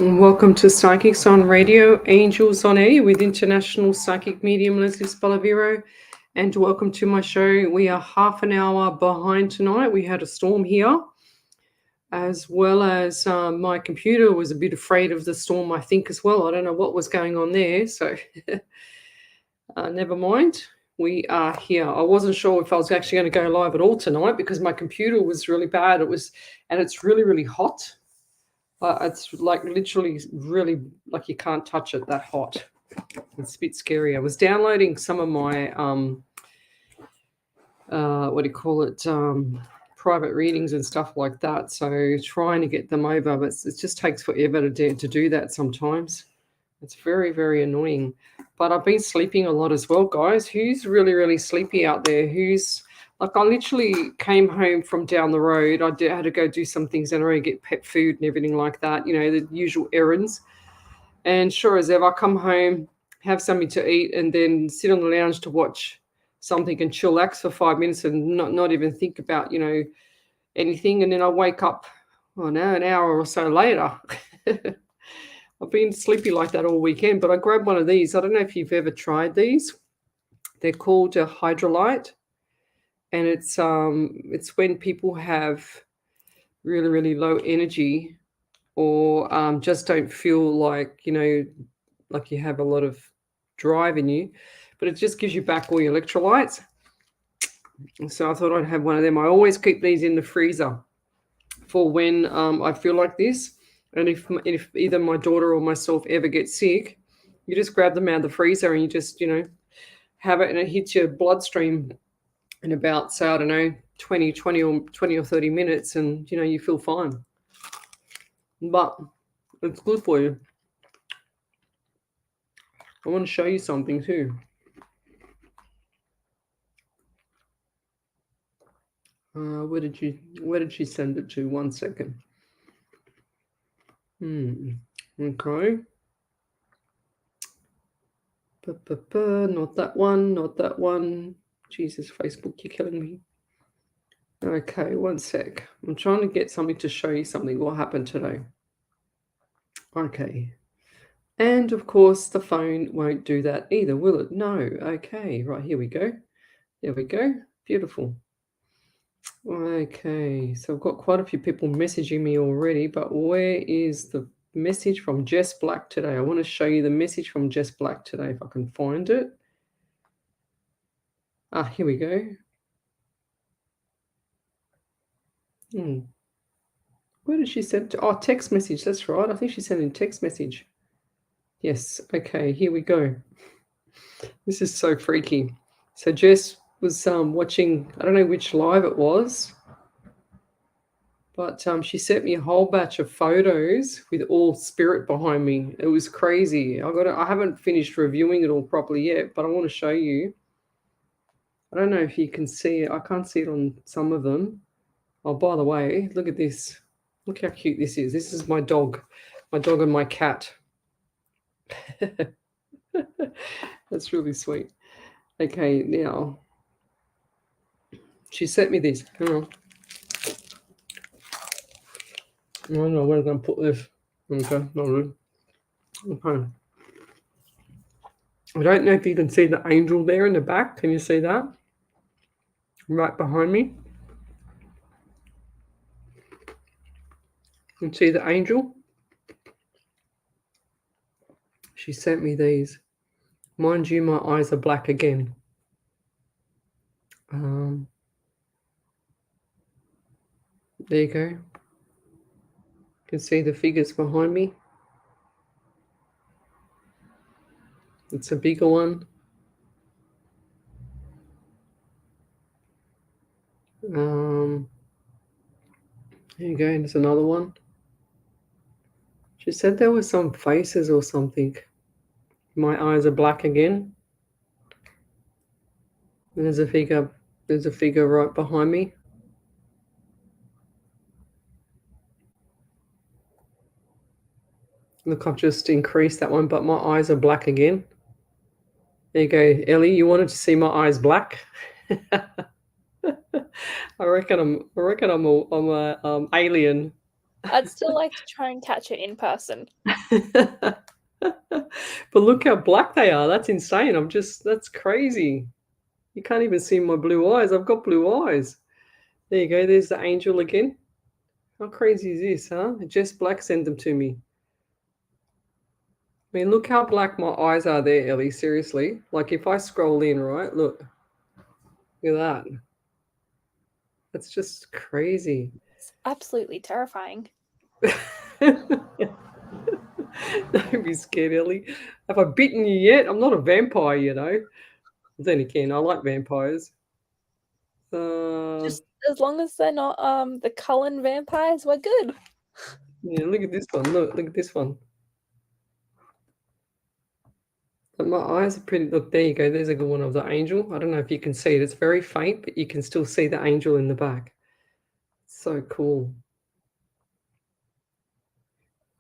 Welcome to Psychics on Radio, Angels on Air with International Psychic Medium Lesley Spaliviero. And welcome to my show. We are half an hour behind tonight. We had a storm here, as well as my computer was a bit afraid of the storm, I think, as well. I don't know what was going on there. So never mind. We are here. I wasn't sure if I was actually going to go live at all tonight because my computer was really bad. And it's really, really hot. It's like literally really like you can't touch it, that hot. It's a bit scary. I was downloading some of my private readings and stuff like that, so trying to get them over, but it just takes forever to do that sometimes. It's very, very annoying. But I've been sleeping a lot as well, guys. Who's really, really sleepy out there? I literally came home from down the road. I had to go do some things and already get pet food and everything like that, the usual errands. And sure as ever, I come home, have something to eat, and then sit on the lounge to watch something and chillax for 5 minutes and not even think about, anything. And then I wake up, an hour or so later. I've been sleepy like that all weekend, but I grabbed one of these. I don't know if you've ever tried these. They're called a hydrolyte. And it's when people have really, really low energy or just don't feel like, like you have a lot of drive in you, but it just gives you back all your electrolytes. So I thought I'd have one of them. I always keep these in the freezer for when I feel like this. And if either my daughter or myself ever get sick, you just grab them out of the freezer and you just, have it and it hits your bloodstream in about, say, I don't know, 20 or 30 minutes, and you feel fine. But it's good for you. I want to show you something too. Where did she send it to? 1 second. Okay. Not that one. Jesus, Facebook, you're killing me. Okay, 1 sec. I'm trying to get something to show you something what happened today. Okay. And of course, the phone won't do that either, will it? No. Okay, right, here we go. There we go. Beautiful. Okay, so I've got quite a few people messaging me already, but where is the message from Jess Black today? I want to show you the message from Jess Black today, if I can find it. Here we go. Where did she send it? Oh, text message. That's right. I think she sent in text message. Yes. Okay, here we go. This is so freaky. So Jess was watching, I don't know which live it was, but she sent me a whole batch of photos with all spirit behind me. It was crazy. I haven't finished reviewing it all properly yet, but I want to show you. I don't know if you can see it. I can't see it on some of them. Oh, by the way, look at this. Look how cute this is. This is my dog and my cat. That's really sweet. Okay, now she sent me this. Hang on. I don't know where I'm going to put this. Okay, not really. Okay. I don't know if you can see the angel there in the back. Can you see that? Right behind me. You can see the angel. She sent me these. Mind you, my eyes are black again. There you go. You can see the figures behind me. It's a bigger one. There you go. There's another one. She said there were some faces or something. My eyes are black again. And there's a figure right behind me. Look, I've just increased that one, but my eyes are black again. There you go, Ellie. You wanted to see my eyes black? I reckon I'm a alien. I'd still like to try and catch it in person. But look how black they are. That's insane. That's crazy. You can't even see my blue eyes. I've got blue eyes. There you go. There's the angel again. How crazy is this, huh? Jess Black sent them to me. I mean, look how black my eyes are there, Ellie. Seriously. Like if I scroll in, right? Look. Look at that. That's just crazy. It's absolutely terrifying. Don't be scared, Ellie. Have I bitten you yet? I'm not a vampire, you know. Then again, I like vampires. Just as long as they're not the Cullen vampires, we're good. Yeah, look at this one. Look at this one. My eyes are pretty. Look, there you go. There's a good one of the angel. I don't know if you can see it. It's very faint, but you can still see the angel in the back. So cool.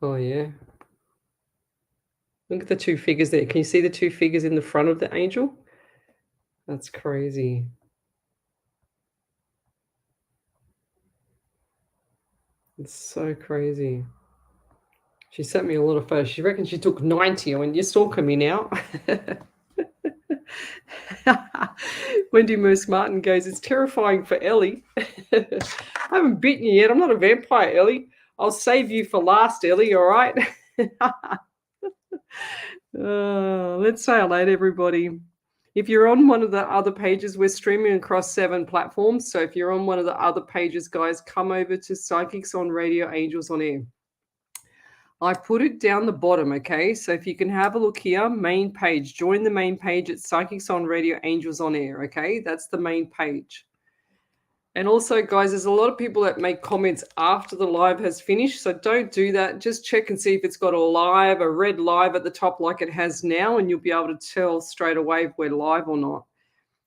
Oh, yeah. Look at the two figures there. Can you see the two figures in the front of the angel? That's crazy. It's so crazy. She sent me a lot of photos. She reckons she took 90. I went, you're stalking me now. Wendy Merce Martin goes, it's terrifying for Ellie. I haven't bitten you yet. I'm not a vampire, Ellie. I'll save you for last, Ellie, all right? Let's say hello to everybody. If you're on one of the other pages, we're streaming across 7 platforms. So if you're on one of the other pages, guys, come over to Psychics on Radio, Angels on Air. I put it down the bottom, okay? So if you can have a look here, main page. Join the main page at Psychics on Radio, Angels on Air, okay? That's the main page. And also, guys, there's a lot of people that make comments after the live has finished, so don't do that. Just check and see if it's got a red live at the top like it has now, and you'll be able to tell straight away if we're live or not.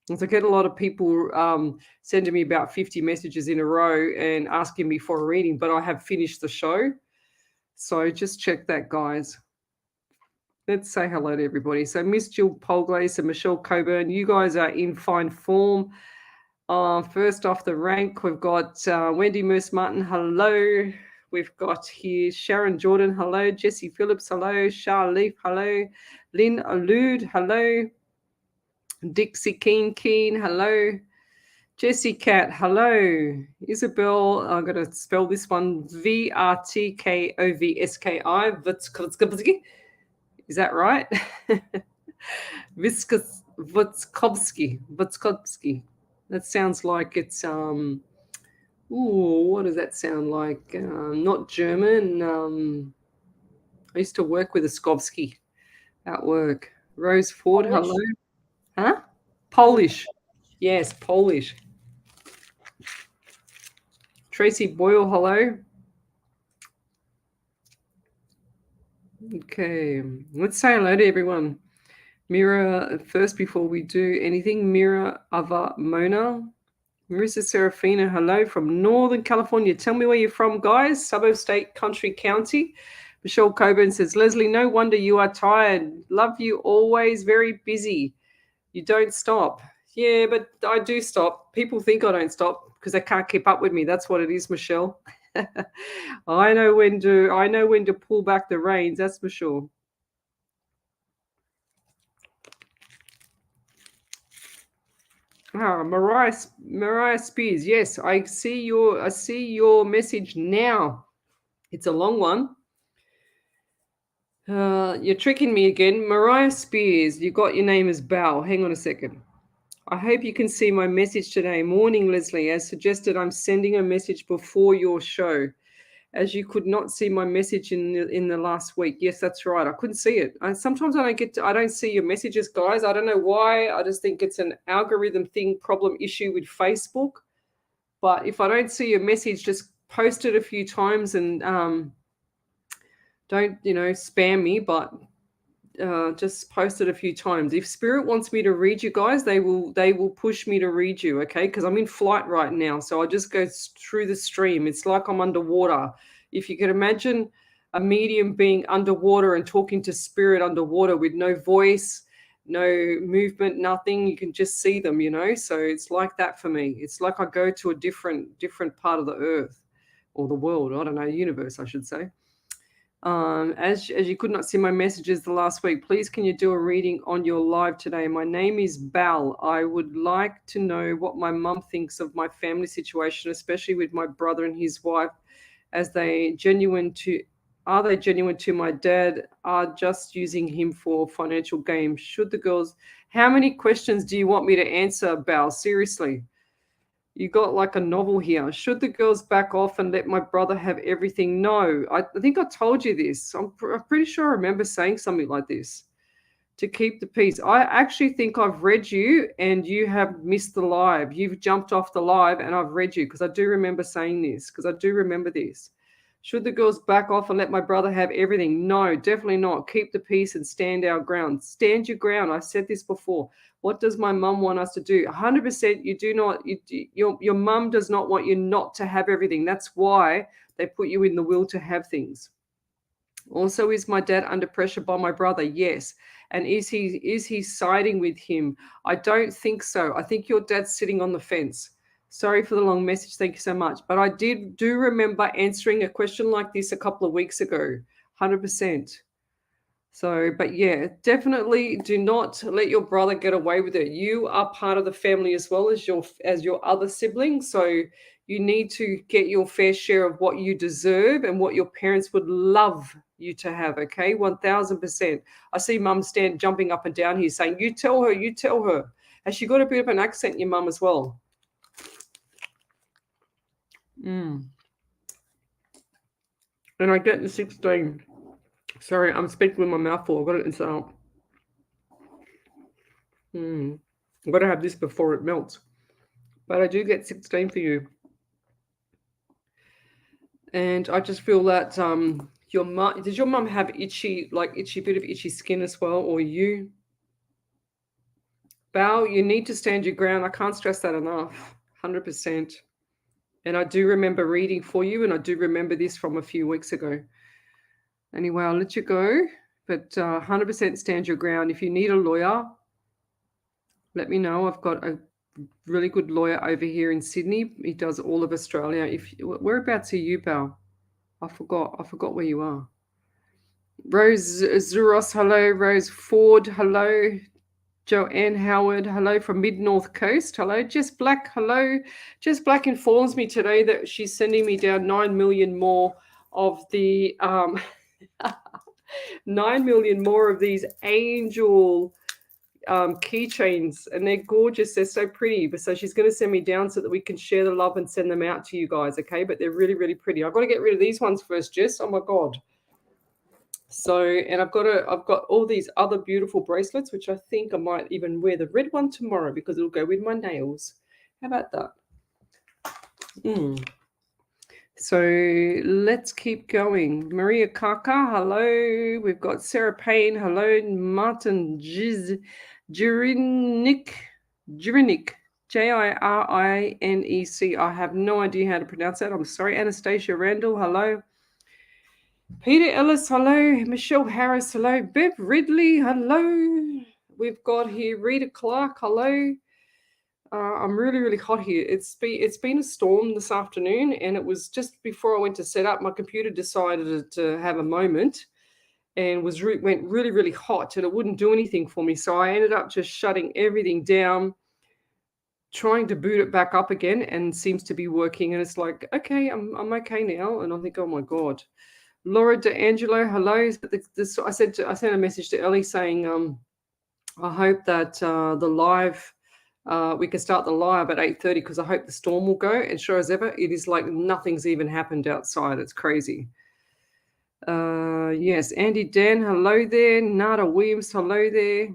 And so I get a lot of people sending me about 50 messages in a row and asking me for a reading, but I have finished the show. So just check that, guys. Let's say hello to everybody. So Miss Jill Polglaze and Michelle Coburn, you guys are in fine form. First off the rank, we've got Wendy Merce Martin, hello. We've got here Sharon Jordan, hello. Jessie Phillips, hello. Charleaf, hello. Lynn Allude, hello. Dixie Keen, hello. Jessie Cat, hello. Isabel, I'm going to spell this one Vrtkovski. Is that right? Vutskovsky. That sounds like it's what does that sound like? Not German. I used to work with a Skovsky at work. Rose Ford, Polish? hello. Huh? Polish. Yes, Polish. Tracy Boyle, hello. Okay, let's say hello to everyone. Mira, first before we do anything, Mira Ava Mona. Marissa Serafina, hello from Northern California. Tell me where you're from, guys. Suburb, state, country, county. Michelle Coburn says, Lesley, no wonder you are tired. Love you always, very busy. You don't stop. Yeah, but I do stop. People think I don't stop because they can't keep up with me. That's what it is, Michelle. I know when to pull back the reins, that's for sure. Mariah Spears. Yes, I see your message now. It's a long one. You're tricking me again. Mariah Spears, you got your name as Belle. Hang on a second. I hope you can see my message today. Morning, Lesley. As suggested, I'm sending a message before your show. As you could not see my message in the last week. Yes, that's right. I couldn't see it. Sometimes I don't see your messages, guys. I don't know why. I just think it's an algorithm problem issue with Facebook. But if I don't see your message, just post it a few times and don't spam me. But just post it a few times. If Spirit wants me to read you guys, they will push me to read you, okay? Because I'm in flight right now, so I just go through the stream. It's like I'm underwater. If you could imagine a medium being underwater and talking to Spirit underwater with no voice, no movement, nothing, you can just see them, So it's like that for me. It's like I go to a different part of the earth. or the world. I don't know, universe, I should say. As you could not see my messages the last week, please can you do a reading on your live today? My name is Bal. I would like to know what my mum thinks of my family situation, especially with my brother and his wife. Are they genuine to my dad? Are just using him for financial gain? How many questions do you want me to answer, Bal? Seriously. You got like a novel here. Should the girls back off and let my brother have everything? No, I think I told you this. I'm pretty sure I remember saying something like this. To keep the peace. I actually think I've read you and you have missed the live. You've jumped off the live and I've read you because I do remember saying this, because I do remember this. Should the girls back off and let my brother have everything? No, definitely not. Keep the peace and stand our ground. Stand your ground. I said this before. What does my mum want us to do? 100% you do not, your mum does not want you not to have everything. That's why they put you in the will to have things. Also, is my dad under pressure by my brother? Yes. And is he siding with him? I don't think so. I think your dad's sitting on the fence. Sorry for the long message. Thank you so much. But I do remember answering a question like this a couple of weeks ago. 100%. So, but yeah, definitely do not let your brother get away with it. You are part of the family as well as your other siblings. So you need to get your fair share of what you deserve and what your parents would love you to have. Okay, 1000%. I see Mum jumping up and down here saying, "You tell her, you tell her." Has she got a bit of an accent, your mum, as well? And I get the 16. Sorry, I'm speaking with my mouth full. I've got it inside. I've got to have this before it melts. But I do get 16 for you. And I just feel that your mum, does your mum have bit of itchy skin as well, or you? Bal, you need to stand your ground. I can't stress that enough. 100%. And I do remember reading for you, and I do remember this from a few weeks ago. Anyway, I'll let you go, but 100% stand your ground. If you need a lawyer, let me know. I've got a really good lawyer over here in Sydney. He does all of Australia. Whereabouts are you, Bal? I forgot where you are. Rose Zuros, hello. Rose Ford, hello. Joanne Howard, hello from Mid-North Coast. Hello. Jess Black, hello. Jess Black informs me today that she's sending me down 9 million more of the 9 million more of these angel keychains, and they're gorgeous. They're so pretty. But so she's going to send me down so that we can share the love and send them out to you guys. Okay, but they're really, really pretty. I've got to get rid of these ones first, Jess. Oh my god. So, and I've got all these other beautiful bracelets, which I think I might even wear the red one tomorrow because it'll go with my nails. How about that? So let's keep going. Maria Kaka, hello. We've got Sarah Payne, hello. Martin Jirinik, Jirinec. I have no idea how to pronounce that. I'm sorry. Anastasia Randall, hello. Peter Ellis, hello. Michelle Harris, hello. Bev Ridley, hello. We've got here Rita Clark, hello. I'm really, really hot here. It's been a storm this afternoon, and it was just before I went to set up. My computer decided to have a moment, and went really, really hot, and it wouldn't do anything for me. So I ended up just shutting everything down, trying to boot it back up again, and seems to be working. And it's like, okay, I'm okay now. And I think, oh my god. Laura DeAngelo, hello. I sent a message to Ellie saying, I hope that the live, we can start the live at 8:30 because I hope the storm will go. And sure as ever, it is like nothing's even happened outside. It's crazy. Yes, Andy Dan, hello there. Nada Williams, hello there.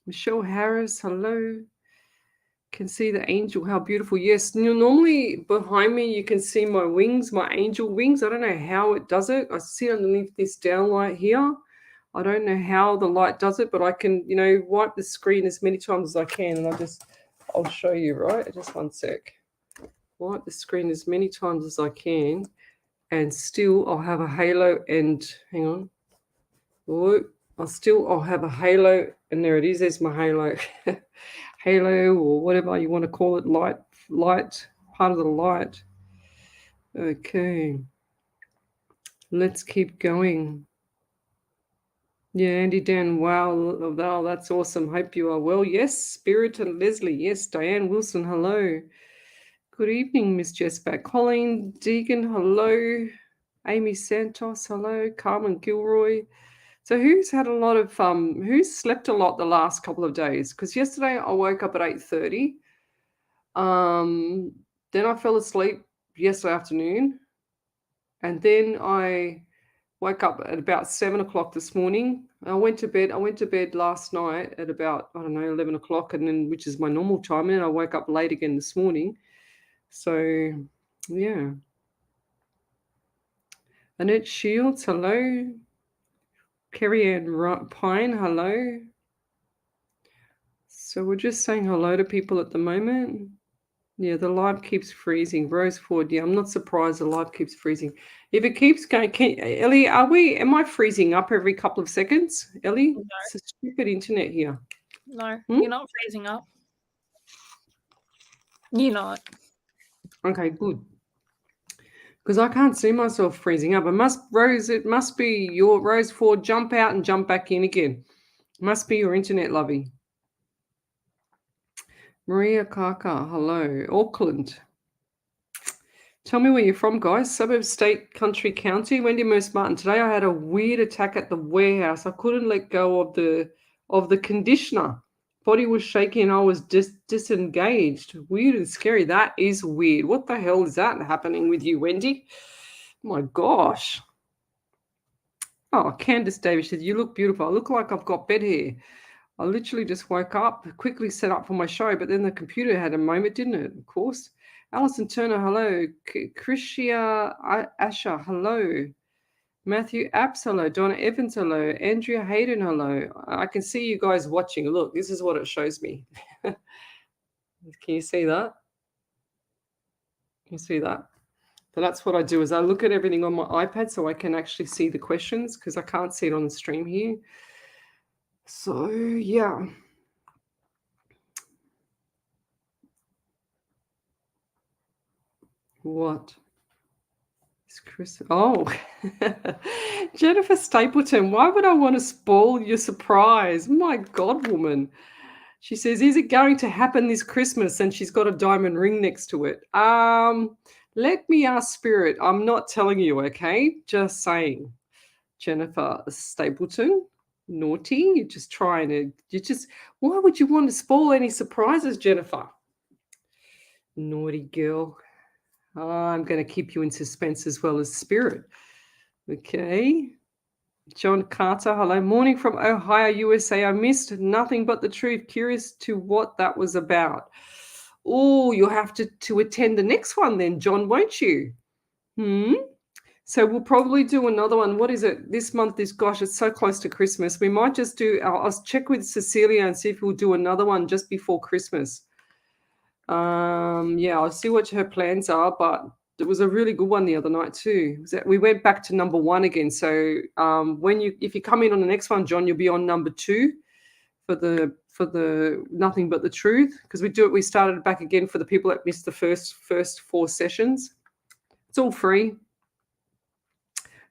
Michelle Harris, hello. Can see the angel, how beautiful. Yes, normally behind me you can see my wings, my angel wings. I don't know how it does it. I sit underneath this downlight here. I don't know how the light does it, but I can, wipe the screen as many times as I can, and I'll show you, right? Just one sec. Wipe the screen as many times as I can, and still I'll have a halo, and hang on. I'll have a halo, and there it is. There's my halo. Halo, or whatever you want to call it, light, part of the light. Okay. Let's keep going. Yeah, Andy Dan, wow, that's awesome. Hope you are well. Yes, Spirit and Leslie. Yes, Diane Wilson, hello. Good evening, Miss Jessback. Colleen Deegan, hello. Amy Santos, hello. Carmen Gilroy. So who's had a lot of who's slept a lot the last couple of days? Because yesterday I woke up at 8:30. Then I fell asleep yesterday afternoon, and then I woke up at about 7 o'clock this morning. I went to bed last night at about, I don't know, 11 o'clock, and then, which is my normal time, and I woke up late again this morning. So, yeah. Annette Shields, hello. Kerry Ann Pine, hello. So we're just saying hello to people at the moment. Yeah, the live keeps freezing. Rose Ford, yeah, I'm not surprised the live keeps freezing. If it keeps going, Ellie, am I freezing up every couple of seconds? Ellie? No. It's a stupid internet here. No, you're not freezing up. You're not. Okay, good. Because I can't see myself freezing up. It must be your Rose Ford, jump out and jump back in again. It must be your internet, lovey. Maria Kaka, hello. Auckland. Tell me where you're from, guys. Suburb, state, country, county. Wendy Moose Martin. Today I had a weird attack at the warehouse. I couldn't let go of the conditioner. Body was shaking and I was disengaged. Weird and scary. That is weird. What the hell is that happening with you, Wendy? Oh my gosh. Oh, Candace Davis said, you look beautiful. I look like I've got bed hair. I literally just woke up, quickly set up for my show, but then the computer had a moment, didn't it? Of course. Alison Turner, hello. Krishia Asher, hello. Matthew Apps, hello. Donna Evans, hello. Andrea Hayden, hello. I can see you guys watching. Look, this is what it shows me. Can you see that? Can you see that? So that's what I do is I look at everything on my iPad so I can actually see the questions because I can't see it on the stream here. So, yeah. What? Is Chris? Oh, Jennifer Stapleton. Why would I want to spoil your surprise? My God, woman. She says, is it going to happen this Christmas? And she's got a diamond ring next to it. Let me ask Spirit. I'm not telling you, okay? Just saying. Jennifer Stapleton. Naughty. You're just trying to, why would you want to spoil any surprises, Jennifer? Naughty girl. I'm going to keep you in suspense as well as Spirit. Okay. John Carter, hello. Morning from Ohio, USA. I missed Nothing But the Truth. Curious to what that was about. Oh, you'll have to attend the next one then, John, won't you? So we'll probably do another one. What is it? This month is, gosh, it's so close to Christmas. We might just do, I'll check with Cecilia and see if we'll do another one just before Christmas. Yeah, I'll see what her plans are, but it was a really good one the other night too. We went back to number 1 again. So if you come in on the next one, John, you'll be on number 2 for the Nothing But the Truth, because we started back again for the people that missed the first 4 sessions. It's all free.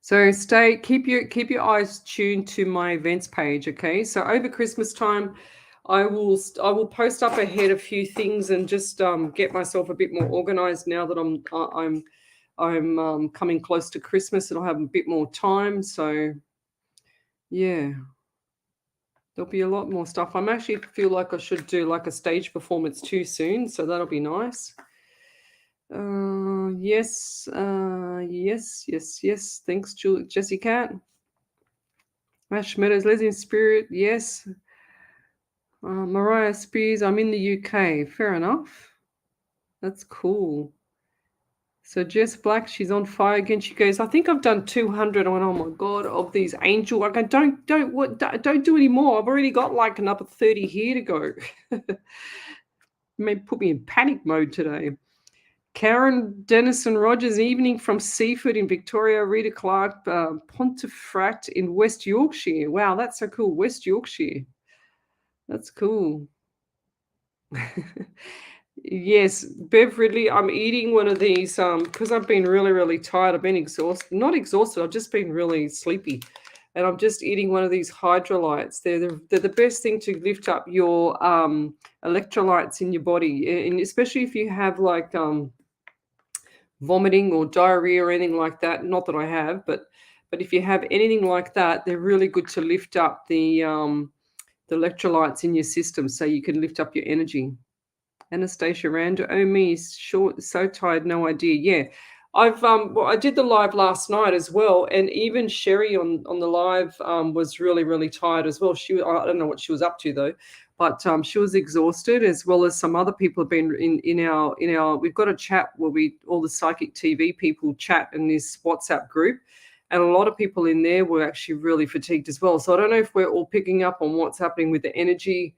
So keep your eyes tuned to my events page, okay? So over Christmas time, I will post up ahead a few things and just get myself a bit more organized now that I'm coming close to Christmas and I'll have a bit more time. So yeah, there'll be a lot more stuff. I'm actually feel like I should do like a stage performance too soon, so that'll be nice. Yes. Thanks, Jessie Cat. Ash Meadows, Leslie Spirit, yes. Mariah Spears, I'm in the UK. Fair enough. That's cool. So Jess Black, she's on fire again. She goes, I think I've done 200. I went, oh my God, of these angel. I go, don't do any more. I've already got like another 30 here to go. Put me in panic mode today. Karen Dennison Rogers, evening from Seafood in Victoria. Rita Clark, Pontefract in West Yorkshire. Wow, that's so cool. West Yorkshire. That's cool. Yes, Bev Ridley, I'm eating one of these because I've been really, really tired. I've been exhausted. Not exhausted, I've just been really sleepy. And I'm just eating one of these hydrolytes. They're the best thing to lift up your electrolytes in your body. And especially if you have like vomiting or diarrhea or anything like that. Not that I have, but if you have anything like that, they're really good to lift up the electrolytes in your system so you can lift up your energy. Anastasia Rand, oh me, short, so tired, no idea. Yeah, I did the live last night as well, and even Sherry on the live was really really tired as well. I don't know what she was up to though, but she was exhausted as well as some other people have been in our. We've got a chat where we all the psychic TV people chat in this WhatsApp group. And a lot of people in there were actually really fatigued as well. So I don't know if we're all picking up on what's happening with the energy,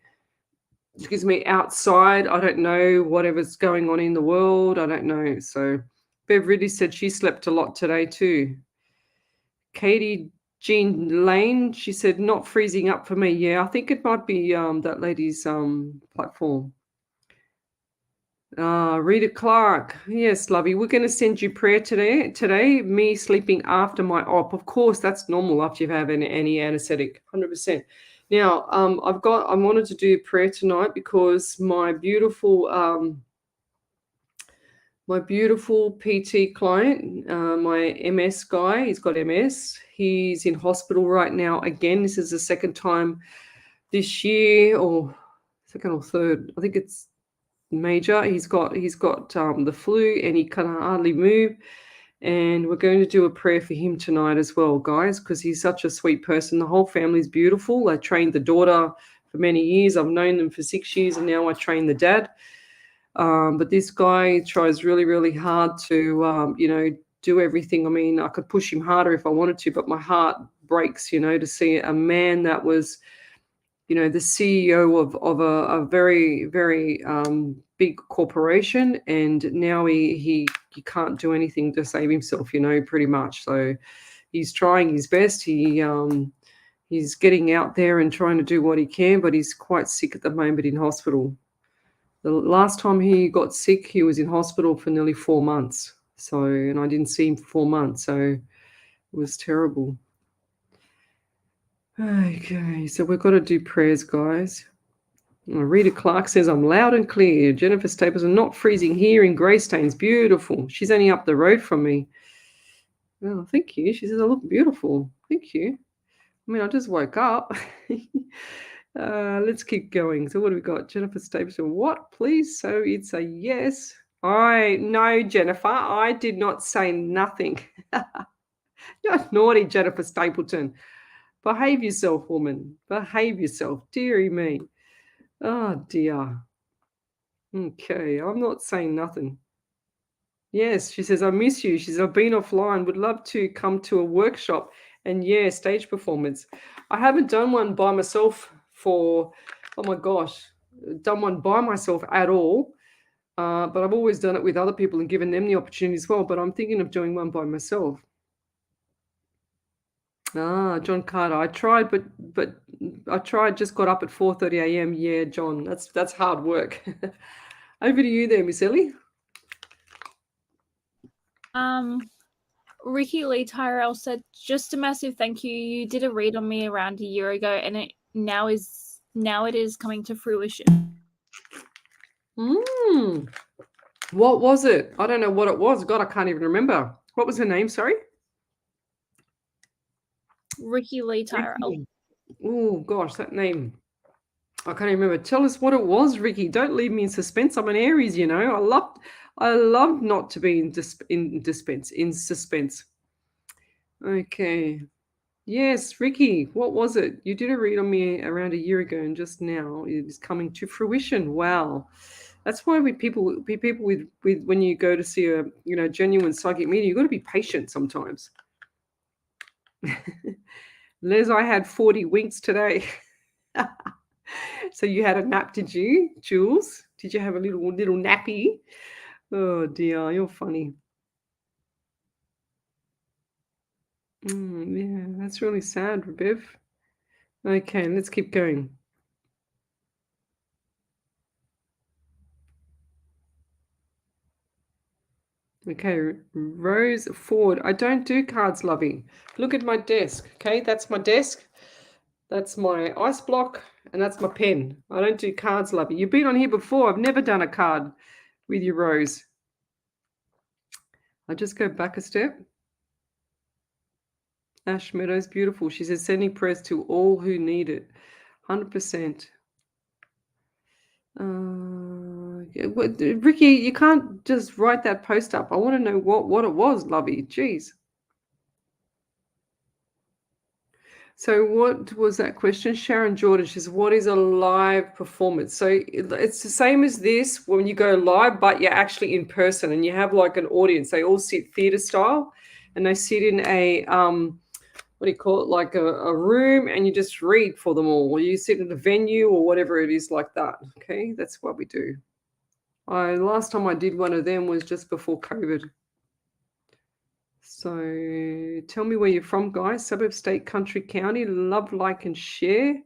excuse me, outside. I don't know whatever's going on in the world. I don't know. So Bev Ridley said she slept a lot today too. Katie Jean Lane, she said not freezing up for me. Yeah, I think it might be that lady's platform. Rita Clark. Yes, lovey. We're going to send you prayer today. Today, me sleeping after my op. Of course, that's normal after you have any anesthetic. 100%. Now, I wanted to do prayer tonight because my beautiful PT client, my MS guy, he's got MS. He's in hospital right now. Again, this is the second time this year, or second or third. I think it's major. He's got the flu and he can hardly move. And we're going to do a prayer for him tonight as well, guys, because he's such a sweet person. The whole family's beautiful. I trained the daughter for many years. I've known them for 6 years, and now I train the dad. But this guy tries really, really hard to, do everything. I mean, I could push him harder if I wanted to, but my heart breaks, to see a man that was, the CEO of a very, very big corporation, and now he can't do anything to save himself, pretty much. So he's trying his best. He's getting out there and trying to do what he can, but he's quite sick at the moment in hospital. The last time he got sick, he was in hospital for nearly 4 months. So, and I didn't see him for 4 months. So it was terrible. Okay, so we've got to do prayers, guys. Rita Clark says, I'm loud and clear. Jennifer Staples, I'm not freezing here in Greystanes. Beautiful. She's only up the road from me. Oh, thank you. She says, I look beautiful. Thank you. I mean, I just woke up. Let's keep going. So what do we got? Jennifer Staples, what, please? So it's a yes. No, Jennifer, I did not say nothing. You're naughty, Jennifer Stapleton. Behave yourself, woman. Behave yourself. Dearie me. Oh, dear. Okay, I'm not saying nothing. Yes, she says, I miss you. She says, I've been offline. Would love to come to a workshop and, yeah, stage performance. I haven't done one by myself for, oh my gosh, done one by myself at all. But I've always done it with other people and given them the opportunity as well. But I'm thinking of doing one by myself. John Carter. I tried, but I tried. Just got up at 4:30 a.m. Yeah, John, that's hard work. Over to you there, Miss Ellie. Ricky Lee Tyrell said, just a massive thank you. You did a read on me around a year ago, and now it is coming to fruition. What was it? I don't know what it was. God, I can't even remember. What was her name? Sorry. Ricky Lee Tyrell. Oh gosh, that name. I can't even remember. Tell us what it was, Ricky. Don't leave me in suspense. I'm an Aries, I love not to be in suspense. Okay. Yes, Ricky, what was it? You did a read on me around a year ago, and just now it is coming to fruition. Wow. That's why with people with when you go to see a genuine psychic medium, you've got to be patient sometimes. Les, I had 40 winks today. So you had a nap, did you, Jules? Did you have a little nappy? Oh dear, you're funny. Yeah, that's really sad, Rebev. Okay, let's keep going. Okay, Rose Ford. I don't do cards, lovey. Look at my desk. Okay, that's my desk. That's my ice block, and that's my pen. I don't do cards, lovey. You've been on here before. I've never done a card with you, Rose. I just go back a step. Ash Meadows, beautiful. She says, sending prayers to all who need it. 100%. Ricky, you can't just write that post up. I want to know what it was, lovey. Jeez. So what was that question? Sharon Jordan, she says, what is a live performance? So it's the same as this when you go live, but you're actually in person and you have like an audience. They all sit theater style and they sit in a, what do you call it? Like a room, and you just read for them all. Or you sit at a venue or whatever it is like that. Okay, that's what we do. Last time I did one of them was just before COVID. So tell me where you're from, guys. Suburb, state, country, county. Love, like, and share.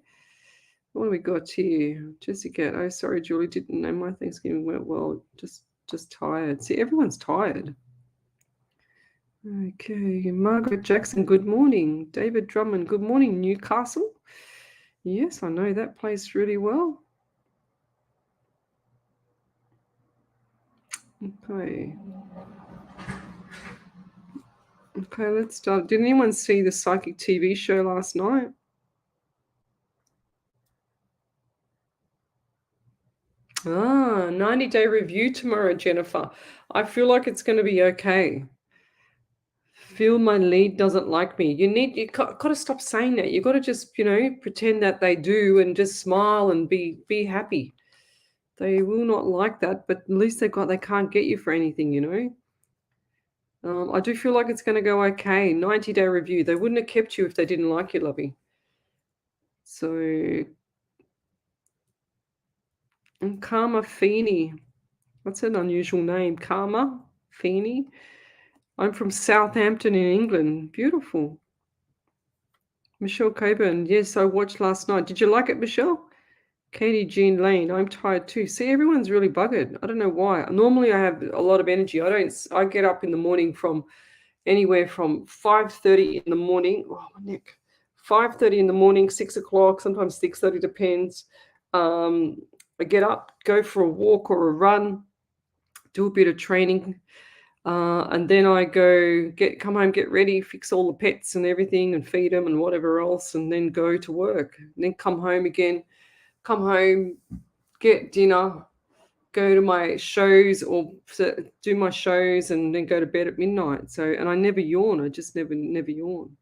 What do we got here? Jessica. Oh, sorry, Julie. Didn't know my Thanksgiving went well. Just tired. See, everyone's tired. Okay. Margaret Jackson, good morning. David Drummond, good morning. Newcastle. Yes, I know that place really well. Okay. Okay, let's start. Did anyone see the Psychic TV show last night? 90-day review tomorrow, Jennifer. I feel like it's going to be okay. Feel my lead doesn't like me. You got to stop saying that. You got to just, pretend that they do and just smile and be happy. They will not like that, but at least they can't get you for anything, I do feel like it's going to go okay. 90-day review. They wouldn't have kept you if they didn't like you, lovey. So, and Karma Feeney. What's an unusual name? Karma Feeney. I'm from Southampton in England. Beautiful. Michelle Coburn. Yes, I watched last night. Did you like it, Michelle? Katie Jean Lane. I'm tired too. See, everyone's really buggered. I don't know why. Normally I have a lot of energy. I get up in the morning from anywhere from 5:30 in the morning. Oh, my neck. 5:30 in the morning, 6 o'clock, sometimes 6:30, depends. I get up, go for a walk or a run, do a bit of training. And then I come home, get ready, fix all the pets and everything and feed them and whatever else, and then go to work. And then come home again, get dinner, go to my shows or do my shows, and then go to bed at midnight. So, and I never yawn. I just never yawn.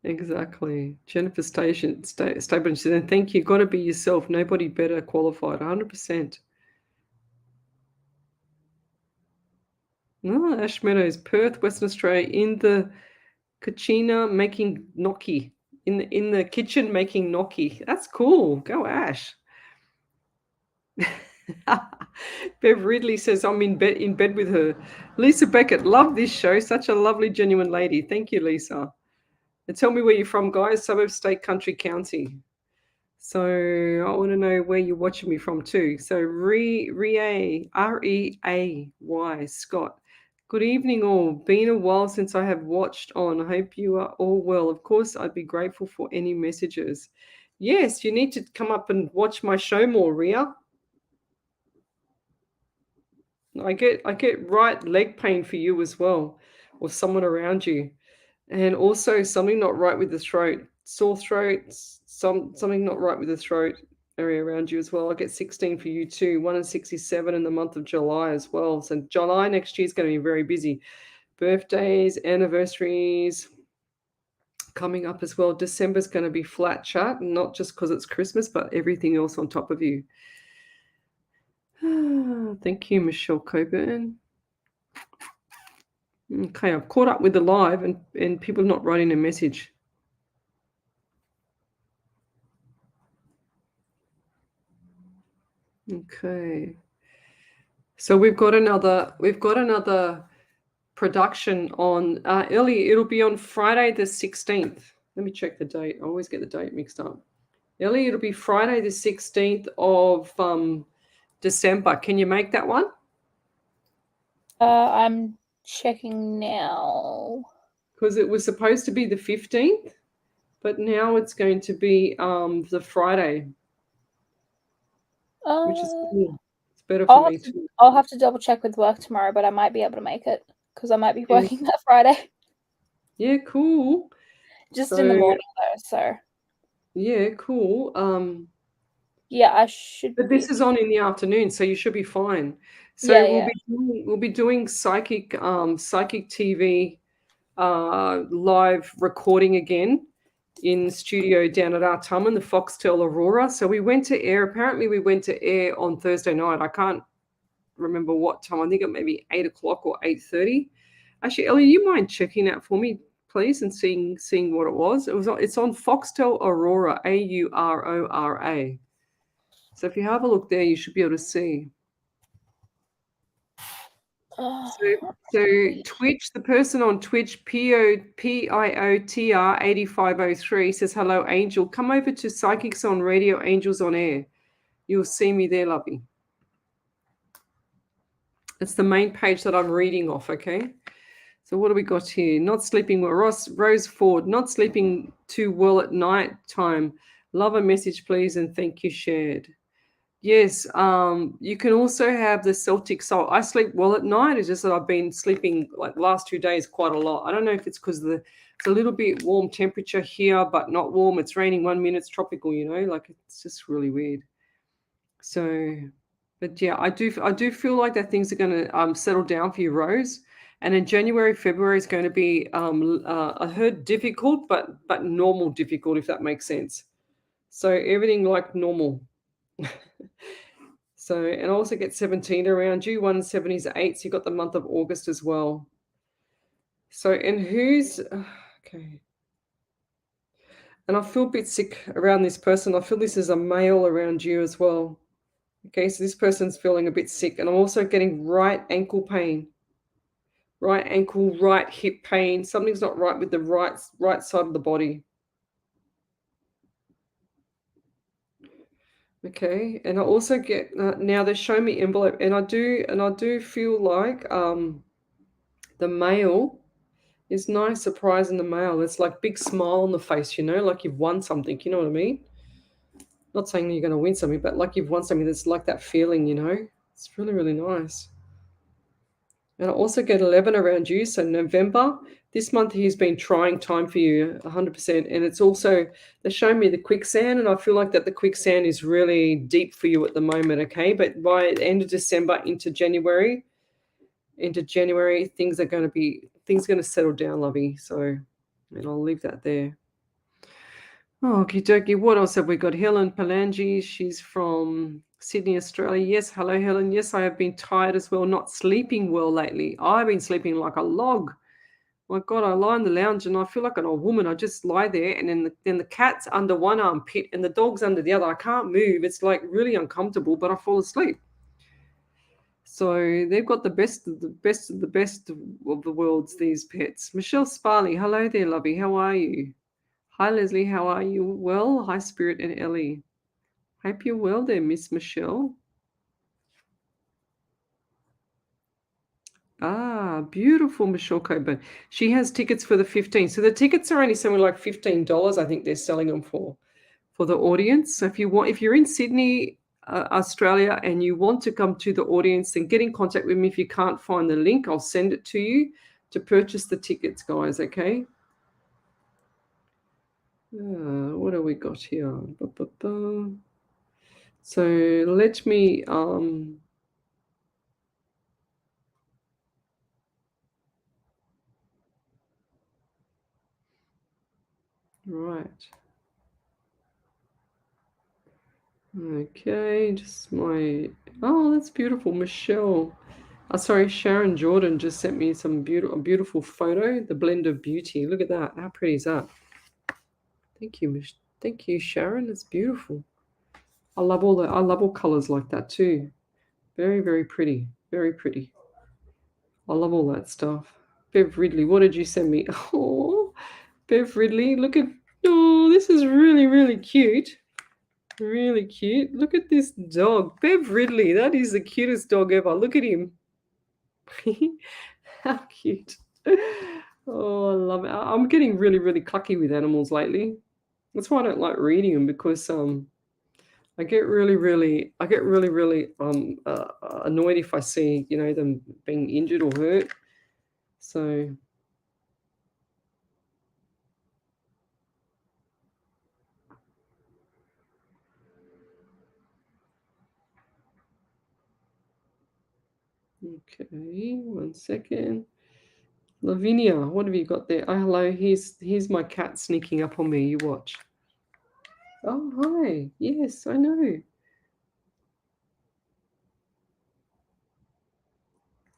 Exactly. Jennifer Stable said, and thank you. Got to be yourself. Nobody better qualified. 100%. No, Ash Meadows, Perth, Western Australia, in the kitchen making gnocchi. In the kitchen making gnocchi. That's cool. Go Ash. Bev Ridley says, I'm in bed with her. Lisa Beckett, love this show. Such a lovely, genuine lady. Thank you, Lisa. And tell me where you're from, guys. Suburb, state, country, county. So I want to know where you're watching me from too. So Reay, R-E-A-Y, Scott. Good evening all. Been a while since I have watched on. I hope you are all well. Of course, I'd be grateful for any messages. Yes, you need to come up and watch my show more, Ria. I get right leg pain for you as well, or someone around you. And also something not right with the throat, sore throat, something not right with the throat area around you as well. I get 16 for you too, 1 and 67 in the month of July as well. So July next year is going to be very busy. Birthdays, anniversaries coming up as well. December's going to be flat chat, not just because it's Christmas, but everything else on top of you. Thank you, Michelle Coburn. Okay, I've caught up with the live and people not writing a message. Okay. So we've got another production on it'll be on Friday the 16th. Let me check the date. I always get the date mixed up. Ellie, it'll be Friday the 16th of December. Can you make that one? I'm checking now. Because it was supposed to be the 15th, but now it's going to be the Friday, which is cool. It's better for me too. I'll have to double check with work tomorrow, but I might be able to make it because I might be working that Friday. Yeah, cool. Just in the morning though, so. Yeah, cool. Yeah, I should. But this is on in the afternoon, so you should be fine. So Yeah, we'll be doing psychic TV live recording again in studio down at Artarmon, the Foxtel Aurora. So we went to air. Apparently, we went to air on Thursday night. I can't remember what time. I think it may be 8 o'clock or 8:30. Actually, Ellie, you mind checking that for me, please, and seeing what it was? It's on Foxtel Aurora, Aurora. So if you have a look there, you should be able to see. So Twitch, the person on Twitch, PIOTR 8503 says, hello, Angel. Come over to Psychics on Radio, Angels on Air. You'll see me there, lovey. It's the main page that I'm reading off, okay? So what do we got here? Not sleeping well. Rose Ford, not sleeping too well at night time. Love a message, please, and thank you, shared. Yes, you can also have the Celtic Soul. I sleep well at night. It's just that I've been sleeping like the last 2 days quite a lot. I don't know if it's because it's a little bit warm temperature here, but not warm. It's raining 1 minute. It's tropical, like it's just really weird. So, but yeah, I do feel like that things are going to settle down for you, Rose. And in January, February is going to be I heard difficult, but normal difficult, if that makes sense. So everything like normal. So, and I also get 17 around you. 1 and 7 is 8. So you got the month of August as well. So, and who's okay? And I feel a bit sick around this person. I feel this is a male around you as well. Okay, so this person's feeling a bit sick, and I'm also getting right ankle pain, right ankle, right hip pain. Something's not right with the right side of the body. Okay, and I also get now they're showing me envelope, and I do feel like the male is nice surprise in the mail. It's like big smile on the face, like you've won something. You know what I mean? Not saying you're going to win something, but like you've won something. That's like that feeling. It's really, really nice. And I also get 11 around you. So November, this month has been trying time for you, 100%. And it's also, they're showing me the quicksand, and I feel like that the quicksand is really deep for you at the moment, okay? But by the end of December into January, things are going to settle down, lovey. So, and I'll leave that there. Oh, okie dokie. What else have we got? Helen Palangi. She's from Sydney, Australia. Yes. Hello, Helen. Yes, I have been tired as well, not sleeping well lately. I've been sleeping like a log. My God, I lie in the lounge and I feel like an old woman. I just lie there, and then the cat's under one armpit and the dog's under the other. I can't move. It's like really uncomfortable, but I fall asleep. So they've got the best of the best of the best of the worlds, these pets. Michelle Sparley. Hello there, lovey. How are you? Hi, Leslie. How are you? Well, hi, Spirit and Ellie. Hope you're well there, Miss Michelle. Ah, beautiful, Michelle Coburn. She has tickets for the 15th. So the tickets are only somewhere like $15, I think they're selling them for the audience. So if you're in Sydney, Australia, and you want to come to the audience, then get in contact with me. If you can't find the link, I'll send it to you to purchase the tickets, guys, okay? What have we got here? So let me right. Okay, just that's beautiful, Michelle. Sorry, Sharon Jordan just sent me a beautiful photo, the blend of beauty. Look at that. How pretty is that? Thank you, Thank you, Sharon. It's beautiful. I love all colors like that too. Very, very pretty. Very pretty. I love all that stuff. Bev Ridley, what did you send me? Oh, Bev Ridley, look at Oh, this is really, really cute. Really cute. Look at this dog. Bev Ridley. That is the cutest dog ever. Look at him. How cute. Oh, I love it. I'm getting really, really clucky with animals lately. That's why I don't like reading them, because I get really annoyed if I see, them being injured or hurt. So okay, 1 second. Lavinia, what have you got there? Oh, hello. Here's my cat sneaking up on me. You watch. Oh, hi. Yes, I know.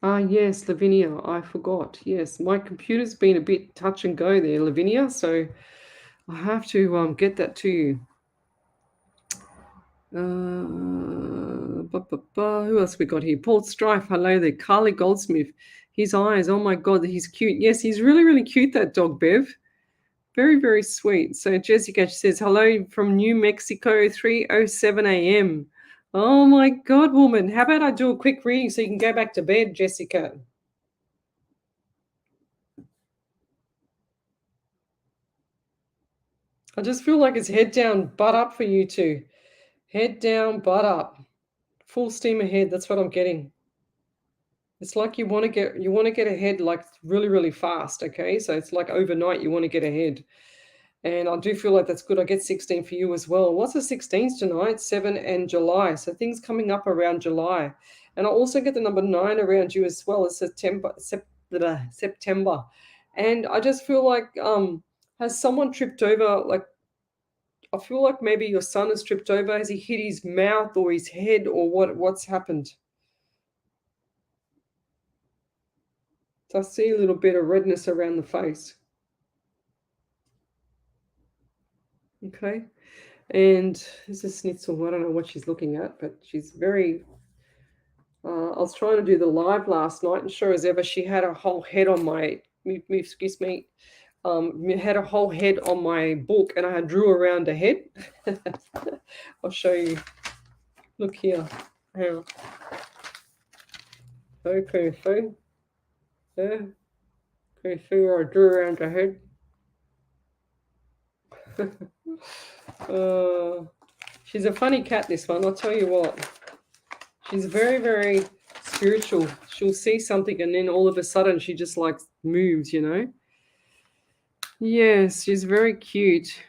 Ah, yes, Lavinia. I forgot. Yes, my computer's been a bit touch and go there, Lavinia. So I have to get that to you. Who else we got here? Paul Strife. Hello there. Carly Goldsmith. His eyes. Oh my God, he's cute. Yes, he's really, really cute, that dog, Bev. Very, very sweet. So Jessica, she says, hello from New Mexico, 3:07 a.m. Oh my God, woman. How about I do a quick reading so you can go back to bed, Jessica? I just feel like it's head down, butt up for you two. Head down, butt up. Full steam ahead. That's what I'm getting. It's like you want to get ahead like really, really fast, okay? So it's like overnight you want to get ahead. And I do feel like that's good. I get 16 for you as well. What's the 16s tonight? 7 and July. So things coming up around July. And I also get the number 9 around you as well as September. And I just feel like has someone tripped over, like I feel like maybe your son has tripped over. Has he hit his mouth or his head, or what's happened? So I see a little bit of redness around the face. Okay. And this is Snitzel. I don't know what she's looking at, but she's very... I was trying to do the live last night, and sure as ever, she had a whole head on my... Excuse me. Had a whole head on my book, and I had drew around a head. I'll show you. Look here. How? Okay, so... Yeah. Okay, see where I drew around the head? She's a funny cat, this one. I'll tell you what. She's very, very spiritual. She'll see something and then all of a sudden she just like moves, Yes, she's very cute.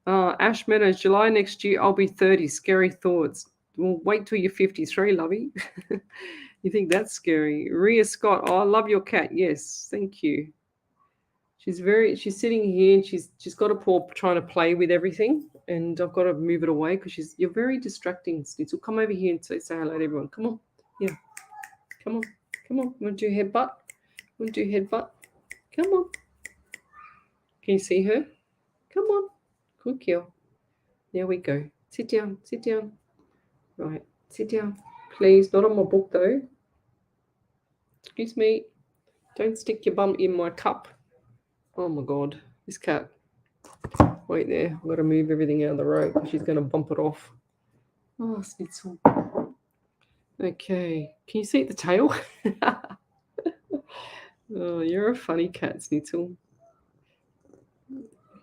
Ash Meadows, July next year, I'll be 30. Scary thoughts. Well, wait till you're 53, lovey. You think that's scary? Rhea Scott, oh, I love your cat. Yes, thank you. She's sitting here and she's got a paw trying to play with everything, and I've got to move it away because you're very distracting, Snitzel. Come over here and say hello to everyone. Come on. Yeah. Come on. Come on. Want to do headbutt? Want to do headbutt? Come on. Can you see her? Come on. Good girl. There we go. Sit down. Sit down. Right. Sit down. Please. Not on my book though. Excuse me. Don't stick your bum in my cup. Oh my God. This cat. Wait there. I've got to move everything out of the road because she's going to bump it off. Oh, Snitzel. Okay. Can you see the tail? Oh, you're a funny cat, Snitzel.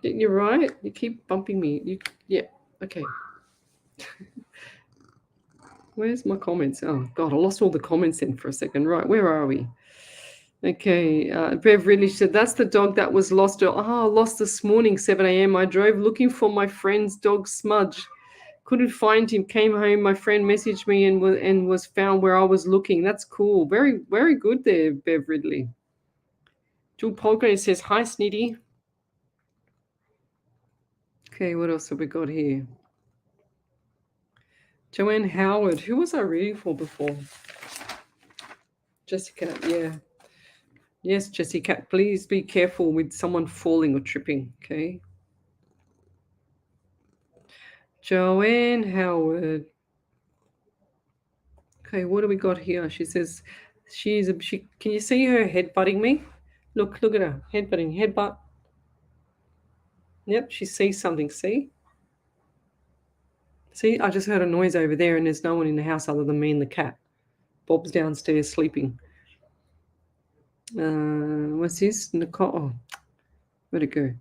You're right. You keep bumping me. Yeah. Okay. Where's my comments? Oh, God, I lost all the comments in for a second. Right. Where are we? Okay. Bev Ridley said, that's the dog that was lost. Lost this morning, 7 a.m. I drove looking for my friend's dog, Smudge. Couldn't find him. Came home. My friend messaged me and was found where I was looking. That's cool. Very, very good there, Bev Ridley. Jewel Polka says, hi, Snitty. Okay, what else have we got here? Joanne Howard. Who was I reading for before? Jessica, yeah. Yes, Jessica, please be careful with someone falling or tripping, okay? Joanne Howard. Okay, what do we got here? She says can you see her headbutting me? Look at her. Headbutting, headbutt. Yep, she sees something. See? See, I just heard a noise over there, and there's no one in the house other than me and the cat. Bob's downstairs sleeping. What's this? Nicole. Oh, where'd it go?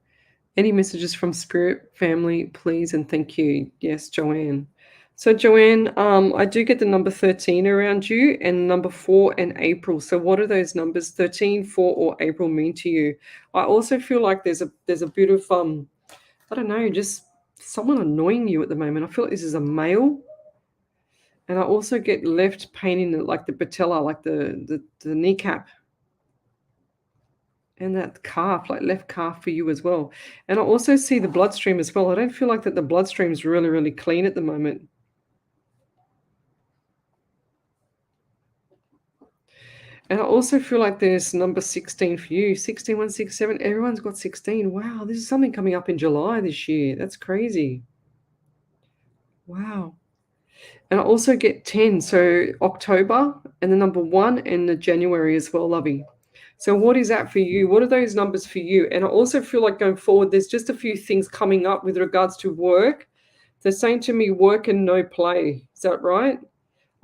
Any messages from Spirit family, please, and thank you. Yes, Joanne. So, Joanne, I do get the number 13 around you and number 4 and April. So, what do those numbers 13, 4, or April mean to you? I also feel like there's a bit of I don't know, just someone annoying you at the moment. I feel like this is a male. And I also get left pain in like the patella, like the kneecap. And that calf, like left calf for you as well. And I also see the bloodstream as well. I don't feel like that the bloodstream is really, really clean at the moment. And I also feel like there's number 16 for you. 16, 1, 6, 7. Everyone's got 16. Wow, this is something coming up in July this year. That's crazy. Wow. And I also get 10. So October and the number 1 and the January as well, lovey. So what is that for you? What are those numbers for you? And I also feel like going forward, there's just a few things coming up with regards to work. They're saying to me, work and no play. Is that right?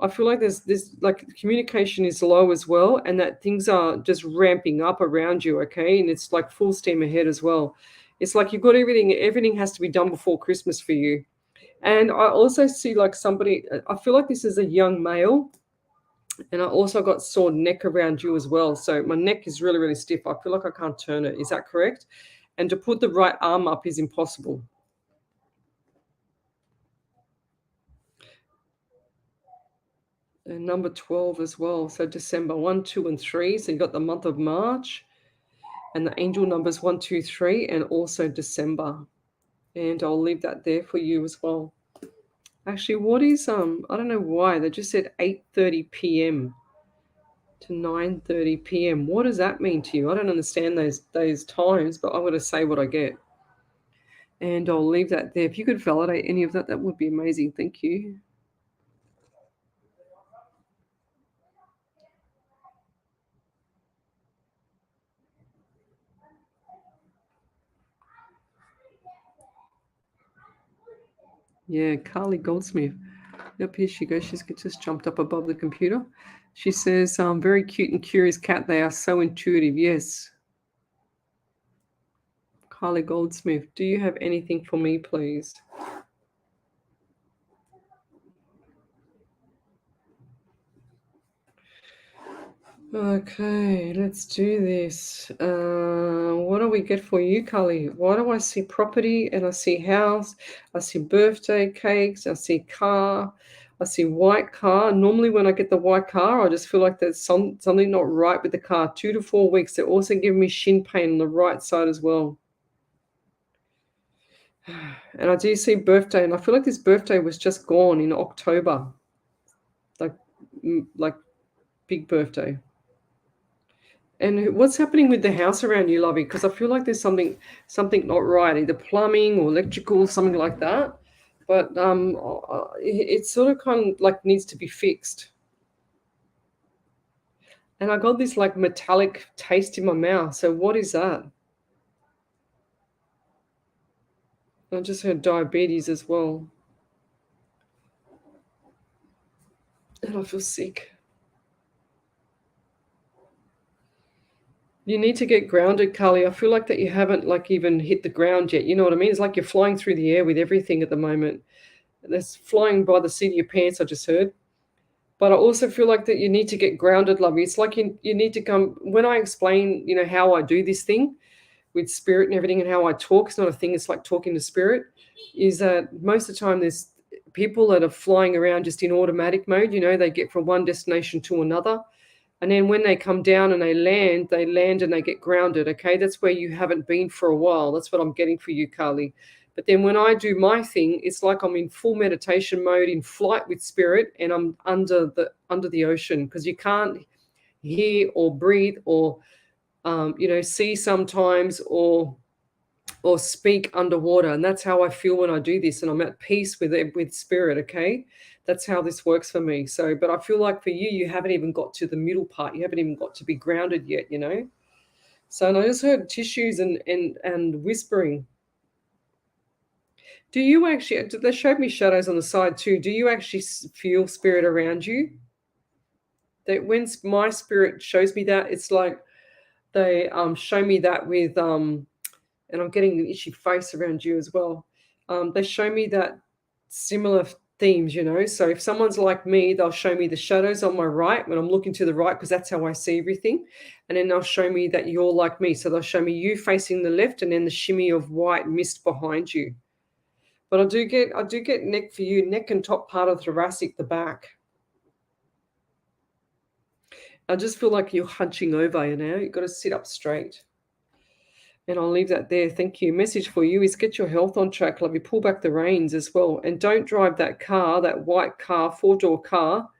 I feel like there's this, like communication is low as well, and that things are just ramping up around you, okay? And it's like full steam ahead as well. It's like you've got everything has to be done before Christmas for you. And I also see like somebody, I feel like this is a young male, and I also got sore neck around you as well. So my neck is really, really stiff. I feel like I can't turn it. Is that correct? And to put the right arm up is impossible. And number 12 as well. So December 1, 2, and 3. So you got the month of March. And the angel numbers 1, 2, 3, and also December. And I'll leave that there for you as well. Actually, what is I don't know why they just said 8:30 p.m. to 9:30 p.m. What does that mean to you? I don't understand those times, but I'm going to say what I get. And I'll leave that there. If you could validate any of that, that would be amazing. Thank you. Yeah, Carly Goldsmith. Yep, here she goes. She's just jumped up above the computer. She says, very cute and curious cat. They are so intuitive. Yes. Carly Goldsmith, do you have anything for me, please? Okay, let's do this. What do we get for you, Carly? Why do I see property and I see house? I see birthday cakes. I see car. I see white car. Normally when I get the white car, I just feel like there's something not right with the car. 2 to 4 weeks. They're also giving me shin pain on the right side as well. And I do see birthday, and I feel like this birthday was just gone in October. Like big birthday. And what's happening with the house around you, Lovey? Because I feel like there's something not right, either plumbing or electrical, something like that. But it sort of kind of like needs to be fixed. And I got this like metallic taste in my mouth. So what is that? I just heard diabetes as well. And I feel sick. You need to get grounded, Carly. I feel like that you haven't like even hit the ground yet. You know what I mean? It's like you're flying through the air with everything at the moment. That's flying by the seat of your pants, I just heard. But I also feel like that you need to get grounded, lovey. It's like you need to come, when I explain, how I do this thing with spirit and everything and how I talk, it's not a thing, it's like talking to spirit, is that most of the time there's people that are flying around just in automatic mode, they get from one destination to another. And then when they come down and they land and they get grounded, okay? That's where you haven't been for a while. That's what I'm getting for you, Carly. But then when I do my thing, it's like I'm in full meditation mode, in flight with spirit, and I'm under the ocean, because you can't hear or breathe or see sometimes or speak underwater. And that's how I feel when I do this, and I'm at peace with spirit, okay? That's how this works for me. So, but I feel like for you, you haven't even got to the middle part. You haven't even got to be grounded yet, So, and I just heard tissues and whispering. Do you actually, they showed me shadows on the side too. Do you actually feel spirit around you? That when my spirit shows me that, it's like they show me that with, and I'm getting an itchy face around you as well. They show me that similar themes, you know. So if someone's like me, they'll show me the shadows on my right when I'm looking to the right, because that's how I see everything. And then they'll show me that you're like me. So they'll show me you facing the left and then the shimmy of white mist behind you. But I do get neck for you, neck and top part of thoracic, the back. I just feel like you're hunching over, you know. You've got to sit up straight. And I'll leave that there. Thank you. Message for you is get your health on track. Let me pull back the reins as well. And don't drive that car, that white car, 4-door car,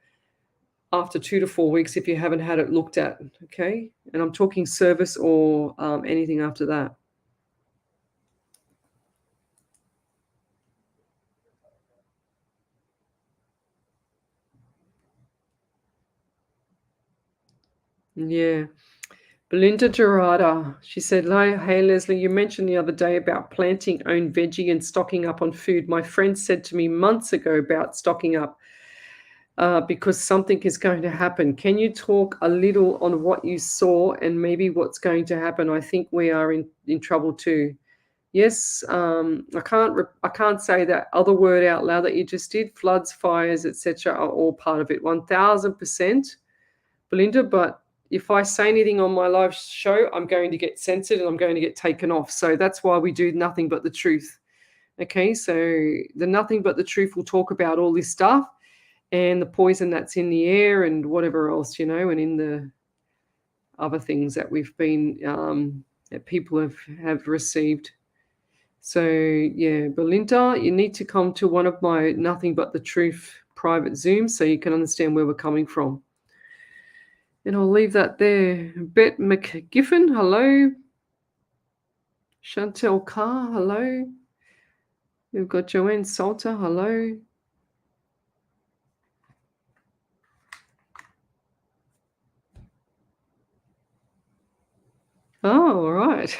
after 2 to 4 weeks if you haven't had it looked at. Okay. And I'm talking service or anything after that. Yeah. Belinda Gerarda, she said, hey, Lesley, you mentioned the other day about planting own veggie and stocking up on food. My friend said to me months ago about stocking up because something is going to happen. Can you talk a little on what you saw and maybe what's going to happen? I think we are in trouble too. Yes, I can't say that other word out loud that you just did. Floods, fires, etc. are all part of it. 1000%, Belinda, but if I say anything on my live show, I'm going to get censored and I'm going to get taken off. So that's why we do nothing but the truth. Okay, so the nothing but the truth will talk about all this stuff and the poison that's in the air and whatever else, you know, and in the other things that we've been, that people have received. So yeah, Belinda, you need to come to one of my nothing but the truth private Zooms so you can understand where we're coming from. And I'll leave that there. Bet McGiffin, hello. Chantel Carr, hello. We've got Joanne Salter, hello. Oh, all right.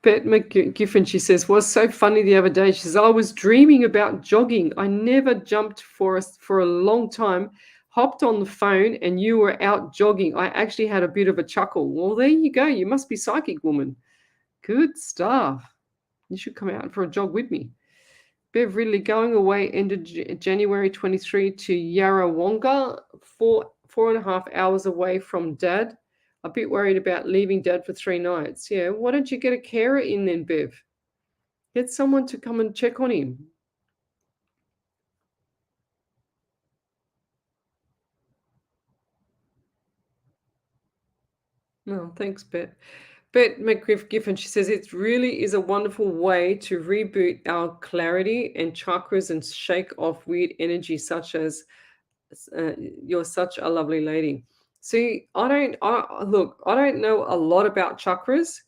Bet McGiffin, she says, was so funny the other day. She says, I was dreaming about jogging. I never jumped for a long time. Hopped on the phone and you were out jogging. I actually had a bit of a chuckle. Well, there you go. You must be psychic, woman. Good stuff. You should come out for a jog with me. Bev Ridley, going away ended January 23 to Yarrawonga, 4.5 hours away from Dad. A bit worried about leaving Dad for 3 nights. Yeah, why don't you get a carer in then, Bev? Get someone to come and check on him. No, thanks, Bet. Bet McGriff-Giffen, she says, it really is a wonderful way to reboot our clarity and chakras and shake off weird energy such as you're such a lovely lady. See, I don't know a lot about chakras,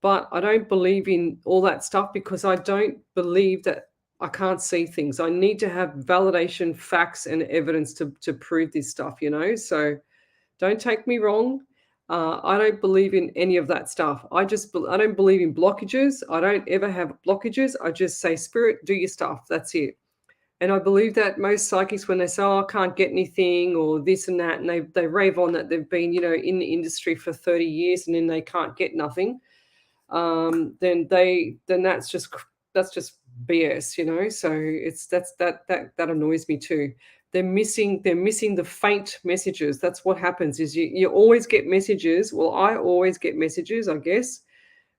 but I don't believe in all that stuff because I don't believe that I can't see things. I need to have validation, facts, and evidence to prove this stuff, you know? So don't take me wrong. I don't believe in any of that stuff. I don't believe in blockages. I don't ever have blockages. I just say, Spirit, do your stuff. That's it. And I believe that most psychics, when they say, oh, I can't get anything or this and that, and they rave on that they've been, you know, in the industry for 30 years and then they can't get nothing, then that's just BS, you know. So that annoys me too. They're missing the faint messages. That's what happens is you always get messages. Well, I always get messages, I guess.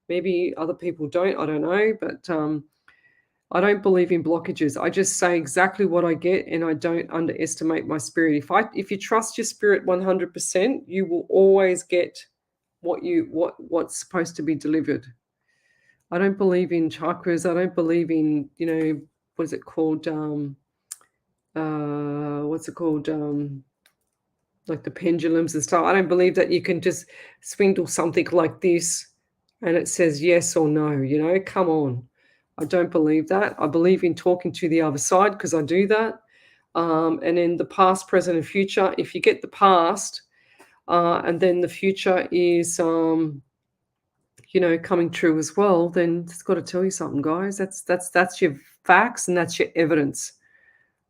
Maybe other people don't, I don't know, but I don't believe in blockages. I just say exactly what I get and I don't underestimate my spirit. If you trust your spirit 100%, you will always get what's supposed to be delivered. I don't believe in chakras. I don't believe in, you know, what is it called? What's it called? Like the pendulums and stuff. I don't believe that you can just swindle something like this and it says yes or no, you know, come on. I don't believe that. I believe in talking to the other side because I do that. And then the past, present, and future. If you get the past and then the future is, coming true as well, then it's got to tell you something, guys. That's your facts and that's your evidence.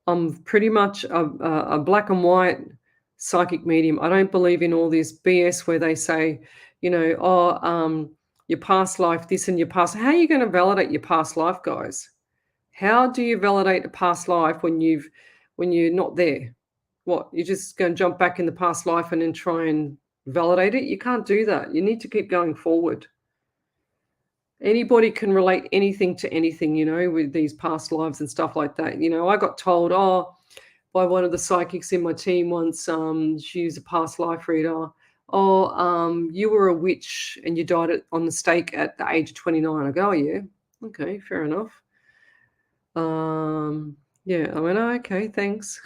I'm pretty much a black and white psychic medium. I don't believe in all this BS where they say, your past life, this and your past. How are you going to validate your past life, guys? How do you validate a past life when you're not there? What, you're just going to jump back in the past life and then try and validate it? You can't do that. You need to keep going forward. Anybody can relate anything to anything, with these past lives and stuff like that. I got told, by one of the psychics in my team once, she's a past life reader. You were a witch and you died on the stake at the age of 29. I go, oh, yeah, okay, fair enough. Yeah, I went, oh, okay, thanks.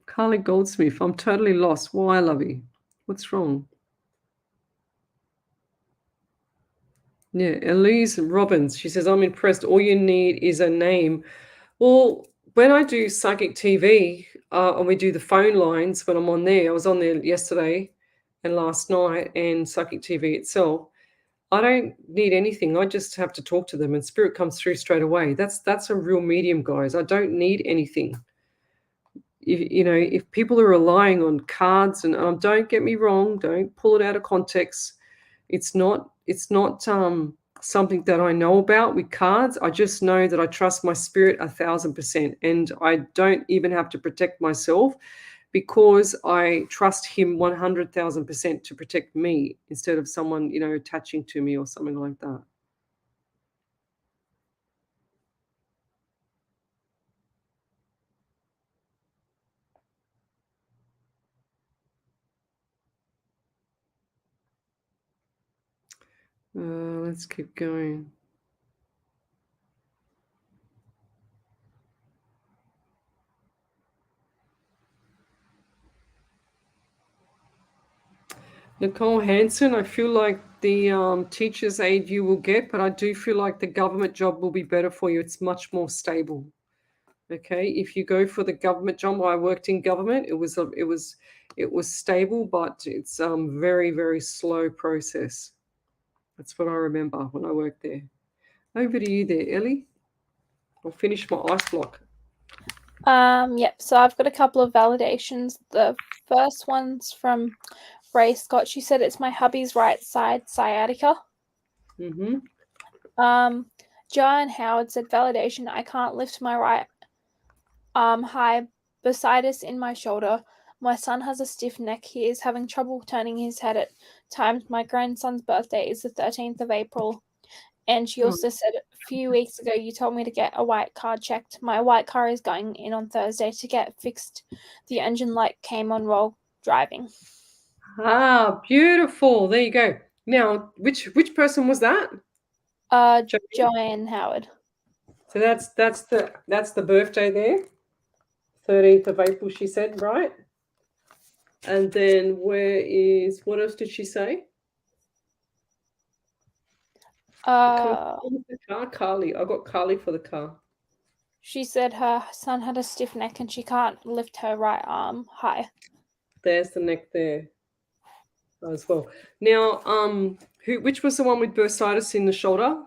Carly Goldsmith, I'm totally lost. Why, lovey? What's wrong? Yeah, Elise Robbins, she says, I'm impressed. All you need is a name. Well, when I do Psychic TV and we do the phone lines when I'm on there, I was on there yesterday and last night, and Psychic TV itself, I don't need anything. I just have to talk to them and spirit comes through straight away. That's a real medium, guys. I don't need anything. If people are relying on cards, and don't get me wrong, don't pull it out of context. It's not something that I know about with cards. I just know that I trust my spirit 1,000%, and I don't even have to protect myself because I trust him 100,000% to protect me instead of someone, attaching to me or something like that. Let's keep going. Nicole Hansen, I feel like the teacher's aid you will get, but I do feel like the government job will be better for you. It's much more stable. Okay, if you go for the government job, I worked in government. It was stable, but it's very, very slow process. That's what I remember when I worked there. Over to you there, Ellie. I'll finish my ice block. Yep. So I've got a couple of validations. The first one's from Ray Scott. She said it's my hubby's right side sciatica. Joanne Howard said validation. I can't lift my right arm high. Bursitis in my shoulder. My son has a stiff neck. He is having trouble turning his head at times. My grandson's birthday is the 13th of April. And she also said a few weeks ago, you told me to get a white car checked. My white car is going in on Thursday to get fixed. The engine light came on while driving. Ah, beautiful. There you go. Now, which person was that? Joanne Howard. So that's the birthday there. 13th of April, she said, right? And then what else did she say? The car, Carly. I got Carly for the car. She said her son had a stiff neck and she can't lift her right arm high. There's the neck there as well. Now, which was the one with bursitis in the shoulder?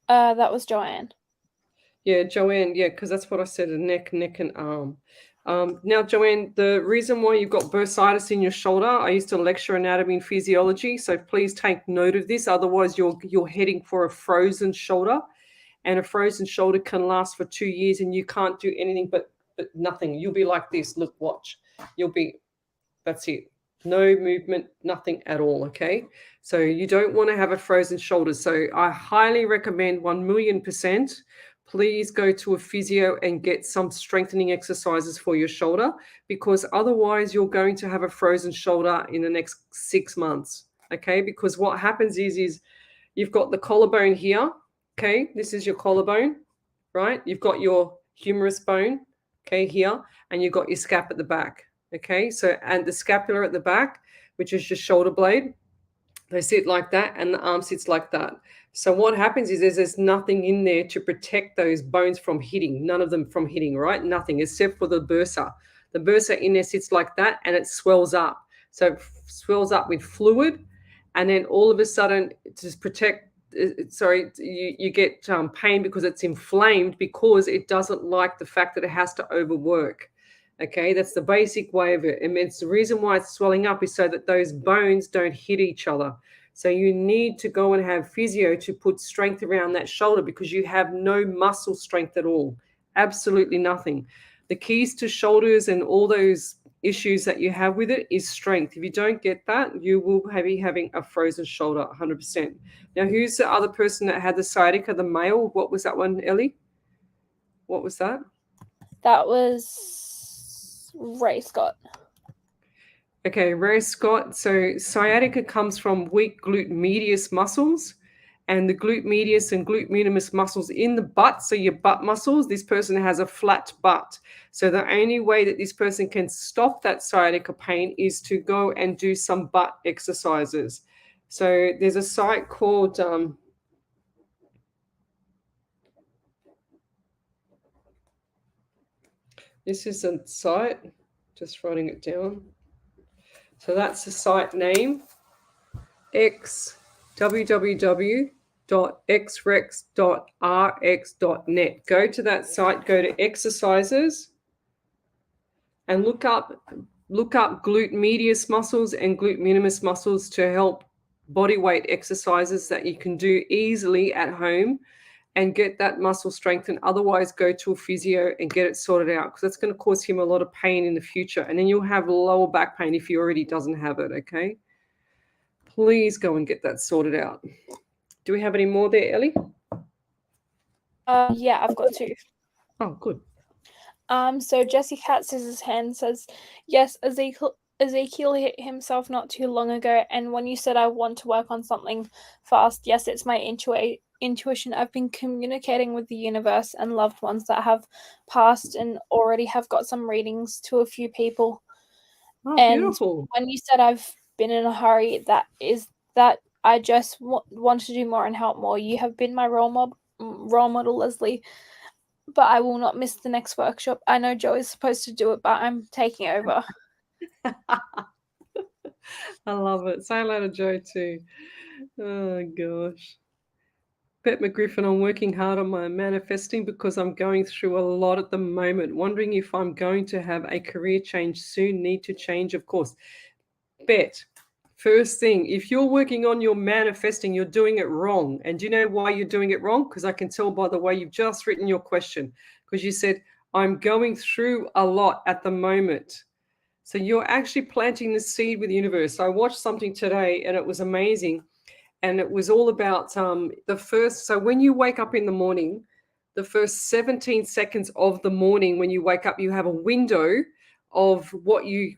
That was Joanne. Yeah, Joanne. Yeah, because that's what I said: neck and arm. Now, Joanne, the reason why you've got bursitis in your shoulder, I used to lecture anatomy and physiology, so please take note of this. Otherwise, you're heading for a frozen shoulder, and a frozen shoulder can last for 2 years, and you can't do anything but nothing. You'll be like this. Look, watch. That's it. No movement, nothing at all, okay? So you don't want to have a frozen shoulder. So I highly recommend 1,000,000%, please go to a physio and get some strengthening exercises for your shoulder, because otherwise you're going to have a frozen shoulder in the next 6 months, okay? Because what happens is you've got the collarbone here, okay? This is your collarbone, right? You've got your humerus bone, okay, here, and you've got your scap at the back. Okay, so and the scapula at the back, which is your shoulder blade, they sit like that, and the arm sits like that. So what happens is there's nothing in there to protect those bones from hitting, none of them from hitting, right? Nothing except for the bursa. The bursa in there sits like that, and it swells up. So it swells up with fluid, and then all of a sudden, to protect, you get pain because it's inflamed, because it doesn't like the fact that it has to overwork. Okay, that's the basic way of it. And it's the reason why it's swelling up is so that those bones don't hit each other. So you need to go and have physio to put strength around that shoulder, because you have no muscle strength at all. Absolutely nothing. The keys to shoulders and all those issues that you have with it is strength. If you don't get that, you will be having a frozen shoulder 100%. Now, who's the other person that had the sciatica, the male? What was that one, Ellie? What was that? That was Ray Scott. Okay, Ray Scott. So sciatica comes from weak glute medius muscles, and the glute medius and glute minimus muscles in the butt, so your butt muscles. This person has a flat butt. So the only way that this person can stop that sciatica pain is to go and do some butt exercises. So there's a site called this is a site, just writing it down. So that's the site name, www.xrex.rx.net. Go to that site, go to exercises, and look up glute medius muscles and glute minimus muscles to help body weight exercises that you can do easily at home and get that muscle strengthened. Otherwise, go to a physio and get it sorted out, because that's going to cause him a lot of pain in the future. And then you'll have lower back pain if he already doesn't have it, okay? Please go and get that sorted out. Do we have any more there, Ellie? Yeah, I've got two. Oh, good. So Jesse Katz's hand says, yes, Ezekiel hit himself not too long ago, and when you said I want to work on something fast, yes, it's my intuition. I've been communicating with the universe and loved ones that have passed and already have got some readings to a few people. Oh, and beautiful. When you said I've been in a hurry, that I just want to do more and help more. You have been my role model, Lesley, but I will not miss the next workshop. I know Joe is supposed to do it, but I'm taking over. I love it. Say hello to Joe too. Oh, gosh. Bet McGriffin, I'm working hard on my manifesting because I'm going through a lot at the moment. Wondering if I'm going to have a career change soon. Need to change, of course. Bet, first thing, if you're working on your manifesting, you're doing it wrong. And do you know why you're doing it wrong? Because I can tell by the way you've just written your question. Because you said, I'm going through a lot at the moment. So you're actually planting the seed with the universe. I watched something today and it was amazing. And it was all about so when you wake up in the morning, the first 17 seconds of the morning when you wake up, you have a window of what you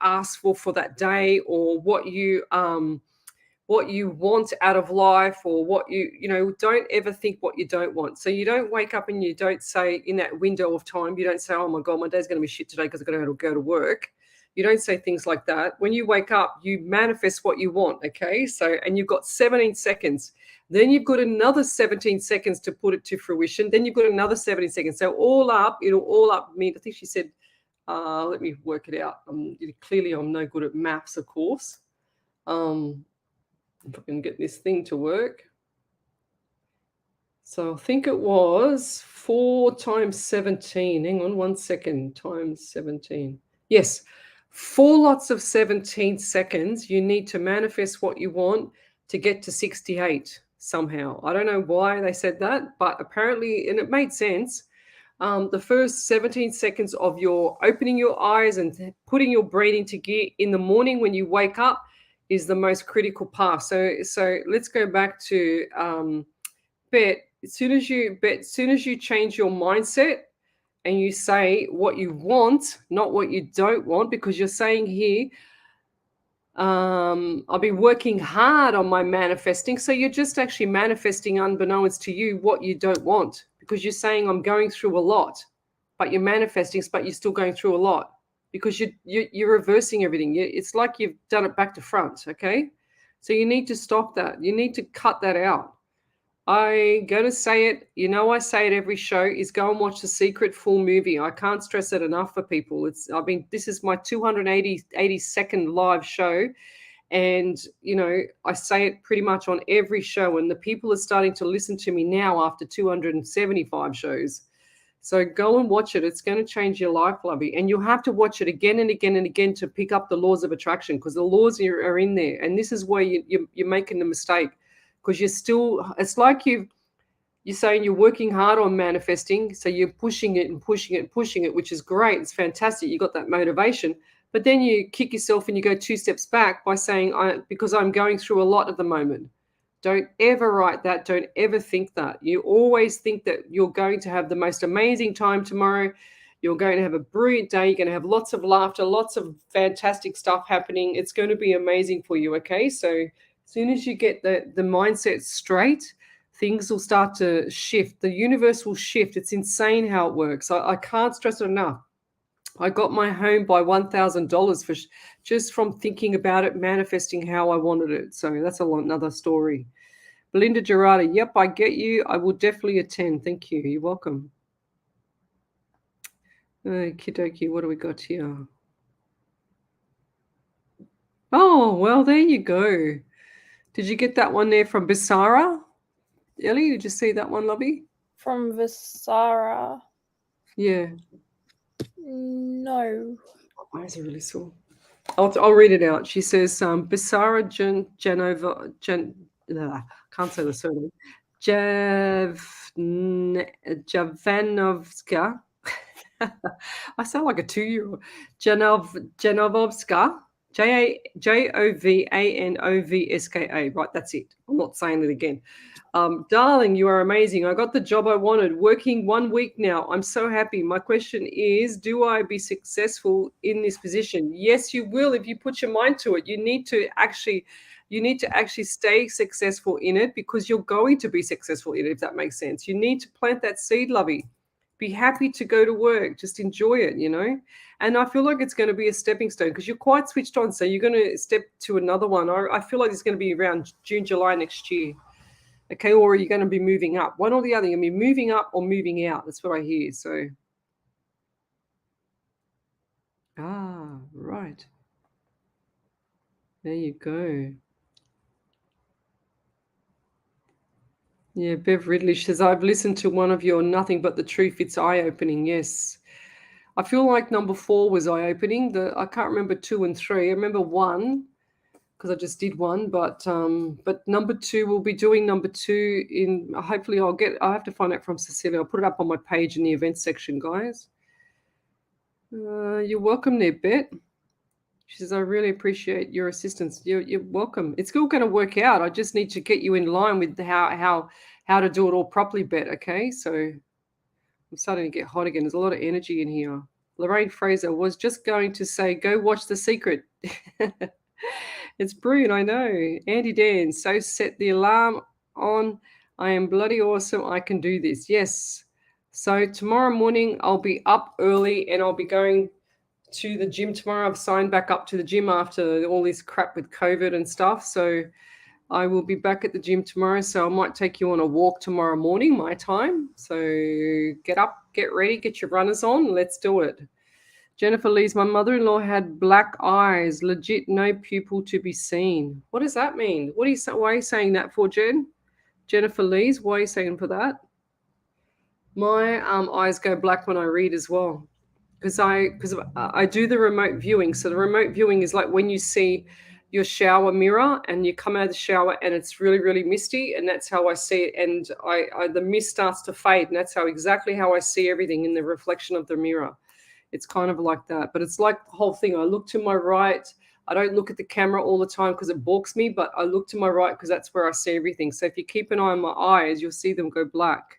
ask for that day, or what you want out of life, or what don't ever think what you don't want. So you don't wake up and you don't say in that window of time, you don't say, oh my God, my day's going to be shit today because I've got to go to work. You don't say things like that. When you wake up, you manifest what you want, okay? So, and you've got 17 seconds. Then you've got another 17 seconds to put it to fruition. Then you've got another 17 seconds. So it'll all up mean, I think she said, let me work it out. Clearly, I'm no good at maths, of course. If I can get this thing to work. So I think it was 4 times 17. Hang on 1 second. Times 17. Yes. 4 lots of 17 seconds, you need to manifest what you want to get to 68 somehow. I don't know why they said that, but apparently, and it made sense. The first 17 seconds of your opening your eyes and putting your brain into gear in the morning when you wake up is the most critical part. So let's go back to Bet. As soon as you change your mindset, and you say what you want, not what you don't want, because you're saying here, I've been working hard on my manifesting. So you're just actually manifesting unbeknownst to you what you don't want, because you're saying I'm going through a lot, but you're manifesting, but you're still going through a lot, because you're reversing everything. It's like you've done it back to front, okay? So you need to stop that. You need to cut that out. I'm going to say it, I say it every show, is go and watch The Secret full movie. I can't stress it enough for people. This is my 282nd live show, And, I say it pretty much on every show, and the people are starting to listen to me now after 275 shows. So go and watch it. It's going to change your life, lovey. And you'll have to watch it again and again and again to pick up the laws of attraction, because the laws are in there. And this is where you're making the mistake, because it's like you're saying you're working hard on manifesting. So you're pushing it and pushing it and pushing it, which is great. It's fantastic. You got that motivation. But then you kick yourself and you go 2 steps back by saying, because I'm going through a lot at the moment. Don't ever write that. Don't ever think that. You always think that you're going to have the most amazing time tomorrow. You're going to have a brilliant day. You're going to have lots of laughter, lots of fantastic stuff happening. It's going to be amazing for you, okay? So as soon as you get the mindset straight, things will start to shift. The universe will shift. It's insane how it works. I can't stress it enough. I got my home by $1,000 just from thinking about it, manifesting how I wanted it. So that's another story. Belinda Gerardi, yep, I get you. I will definitely attend. Thank you. You're welcome. Kidoki, what do we got here? Oh, well, there you go. Did you get that one there from Bisara? Ellie, did you see that one, lovey? From Visara. Yeah. No. My eyes are really sore. I'll read it out. She says, Bisara Janova, can't say the surname, Javanovska. I sound like a 2-year-old. Janovovska, Jovanovska. Right, that's it. I'm not saying it again. Darling, you are amazing. I got the job I wanted, working 1 week now. I'm so happy. My question is, do I be successful in this position? Yes, you will if you put your mind to it. You need to actually stay successful in it, because you're going to be successful in it, if that makes sense. You need to plant that seed, lovey. Be happy to go to work. Just enjoy it, And I feel like it's going to be a stepping stone, because you're quite switched on. So you're going to step to another one. I feel like it's going to be around June, July next year. Okay, or are you going to be moving up? One or the other. You're going to be moving up or moving out. That's what I hear. So, right. There you go. Yeah, Bev Ridley says, I've listened to one of your Nothing But the Truth. It's eye-opening. Yes. I feel like number 4 was eye-opening. I can't remember 2 and 3. I remember 1, because I just did 1, but number 2, we'll be doing number 2 in, hopefully I'll have to find out from Cecilia. I'll put it up on my page in the events section, guys. You're welcome there, Bet. She says, I really appreciate your assistance. You're welcome. It's all going to work out. I just need to get you in line with how to do it all properly, Bet, okay? So I'm starting to get hot again. There's a lot of energy in here. Lorraine Fraser was just going to say, go watch The Secret. It's brilliant, I know. Andy Dan, so set the alarm on. I am bloody awesome. I can do this. Yes. So tomorrow morning, I'll be up early and I'll be going to the gym tomorrow. I've signed back up to the gym after all this crap with COVID and stuff. So I will be back at the gym tomorrow. So I might take you on a walk tomorrow morning, my time. So get up, get ready, get your runners on. Let's do it. Jennifer Lee's, my mother-in-law had black eyes, legit no pupil to be seen. What does that mean? Why are you saying that for, Jen? Jennifer Lee's, why are you saying for that? My eyes go black when I read as well, because I do the remote viewing. So the remote viewing is like when you see your shower mirror and you come out of the shower and it's really, really misty, and that's how I see it. And the mist starts to fade, and that's exactly how I see everything in the reflection of the mirror. It's kind of like that, but it's like the whole thing. I look to my right. I don't look at the camera all the time because it balks me, but I look to my right because that's where I see everything. So if you keep an eye on my eyes, you'll see them go black.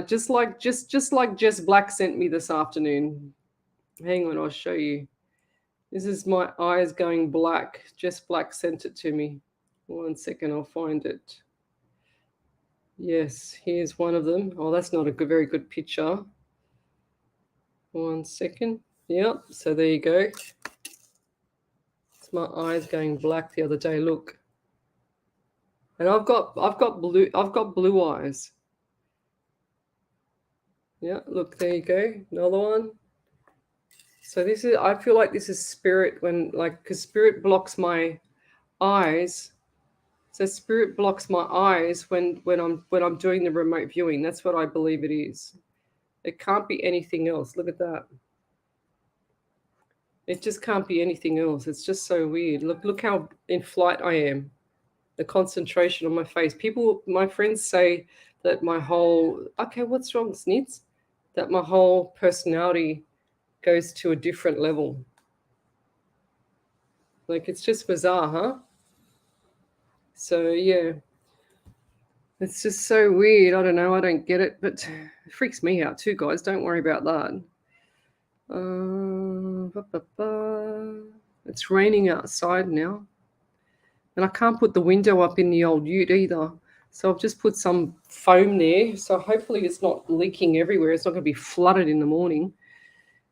Just like Jess Black sent me this afternoon. Hang on, I'll show you. This is my eyes going black. Jess Black sent it to me. 1 second, I'll find it. Yes, here's one of them. Oh, that's not a very good picture. 1 second. Yep. So there you go. It's my eyes going black the other day. Look. And I've got blue eyes. Yeah. Look. There you go. Another one. So this is, I feel like this is spirit when, like, because spirit blocks my eyes. So spirit blocks my eyes when I'm doing the remote viewing. That's what I believe it is. It can't be anything else. Look at that. It just can't be anything else. It's just so weird. Look how in flight I am. The concentration on my face. People, my friends say that my whole, okay, what's wrong, Snits? That my whole personality goes to a different level. Like, it's just bizarre, huh? So, yeah. It's just so weird. I don't know. I don't get it, but it freaks me out too, guys. Don't worry about that. It's raining outside now. And I can't put the window up in the old ute either. So I've just put some foam there. So hopefully it's not leaking everywhere. It's not going to be flooded in the morning.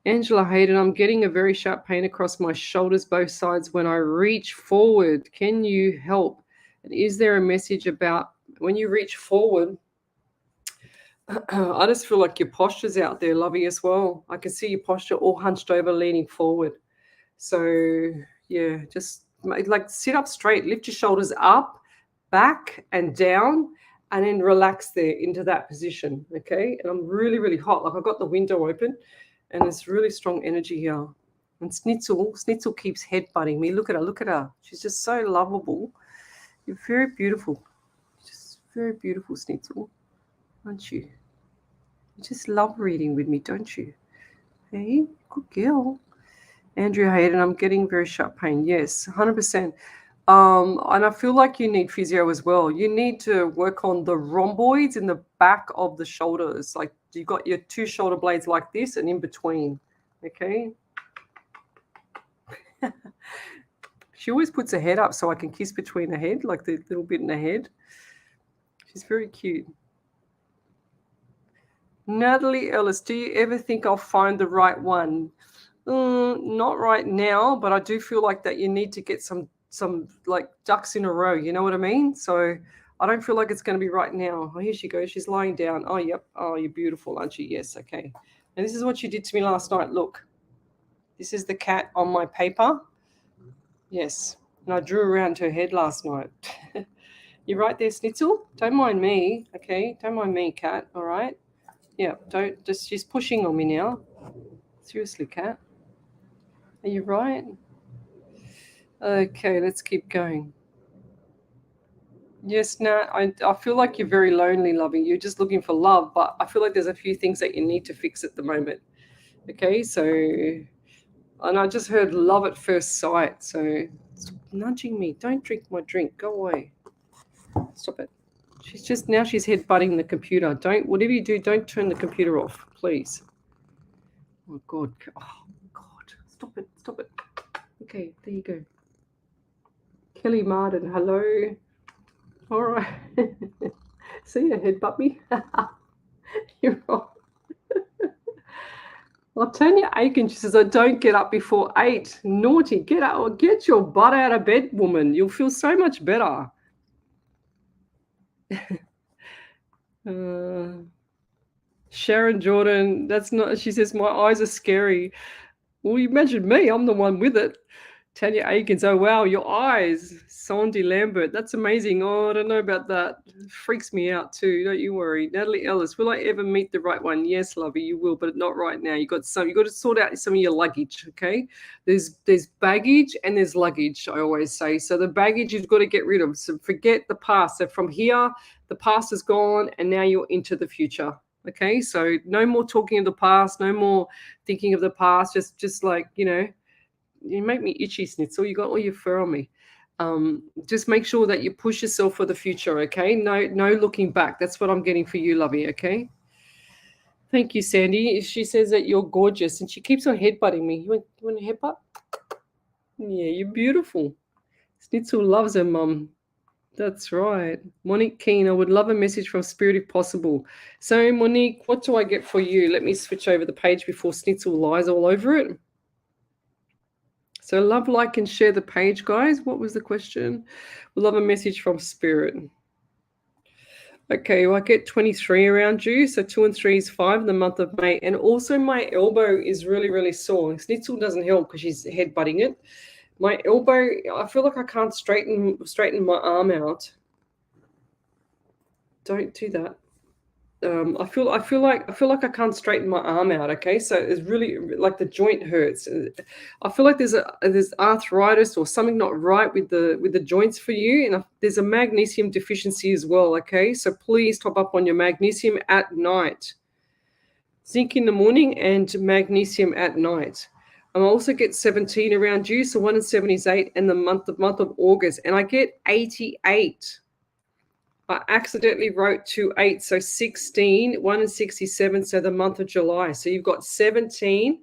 Angela Hayden, I'm getting a very sharp pain across my shoulders, both sides, when I reach forward. Can you help? And is there a message about when you reach forward? I just feel like your posture's out there, lovey, as well. I can see your posture all hunched over, leaning forward. So, yeah, just like sit up straight, lift your shoulders up, back and down, and then relax there into that position, okay? And I'm really, really hot. Like, I've got the window open, and there's really strong energy here. And Snitzel keeps headbutting me. Look at her. She's just so lovable. You're very beautiful. Just very beautiful, Snitzel, aren't you? You just love reading with me, don't you? Hey, good girl. Andrea Hayden, I'm getting very sharp pain. Yes, 100%. And I feel like you need physio as well. You need to work on the rhomboids in the back of the shoulders. Like, you got your two shoulder blades like this and in between. Okay. She always puts her head up so I can kiss between her head, like the little bit in her head. She's very cute. Natalie Ellis, do you ever think I'll find the right one? Not right now, but I do feel like that you need to get some like ducks in a row. You know what I mean? So I don't feel like it's going to be right now. Oh, here she goes. She's lying down. Oh, yep. Oh, you're beautiful, aren't you? Yes. Okay. And this is what you did to me last night. Look, this is the cat on my paper. Yes. And I drew around her head last night. You're right there, Snitzel. Don't mind me. Okay. Don't mind me, cat. All right. Yeah. Don't just, she's pushing on me now. Seriously, cat. Are you right? Okay, let's keep going. Yes, Nat, I feel like you're very lonely, loving. You're just looking for love, but I feel like there's a few things that you need to fix at the moment. Okay, so, and I just heard love at first sight. So, stop nudging me. Don't drink my drink. Go away. Stop it. She's headbutting the computer. Whatever you do, don't turn the computer off, please. Oh, God. Oh, God. Stop it. Okay, there you go. Kelly Martin, hello. All right. See your headbutt me? You're wrong. Well, Tanya Aiken, she says, I don't get up before 8. Naughty. Get your butt out of bed, woman. You'll feel so much better. Sharon Jordan, that's not, she says, my eyes are scary. Well, you imagine me, I'm the one with it. Tanya Aikens, oh wow, your eyes. Sandy Lambert, that's amazing. Oh, I don't know about that. It freaks me out too. Don't you worry. Natalie Ellis, will I ever meet the right one? Yes, lovey, you will, but not right now. You got to sort out some of your luggage, okay? There's baggage and there's luggage, I always say. So the baggage you've got to get rid of. So forget the past. So from here, the past is gone and now you're into the future. Okay, so no more talking of the past, no more thinking of the past. Just like, you make me itchy, Snitzel. You got all your fur on me. Just make sure that you push yourself for the future, okay? No looking back. That's what I'm getting for you, lovey, okay? Thank you, Sandy. She says that you're gorgeous, and she keeps on headbutting me. You want a headbutt? Yeah, you're beautiful. Snitzel loves her mum. That's right. Monique Keane, I would love a message from Spirit if possible. So, Monique, what do I get for you? Let me switch over the page before Snitzel lies all over it. So love, like, and share the page, guys. What was the question? We'll love a message from Spirit. Okay, well, I get 23 around you. So 2 and 3 is 5 in the month of May. And also my elbow is really, really sore. Snitzel doesn't help because she's headbutting it. My elbow, I feel like I can't straighten my arm out. Don't do that. I feel like I can't straighten my arm out. Okay, so it's really like the joint hurts. I feel like there's arthritis or something not right with the joints for you, and there's a magnesium deficiency as well. Okay, so please top up on your magnesium at night. Zinc in the morning and magnesium at night. I also get 17 around you, so 1 and 7 is 8, and the month of August, and I get 88. I accidentally wrote 2 8, so 16, 1 and 67, so the month of July. So you've got 17,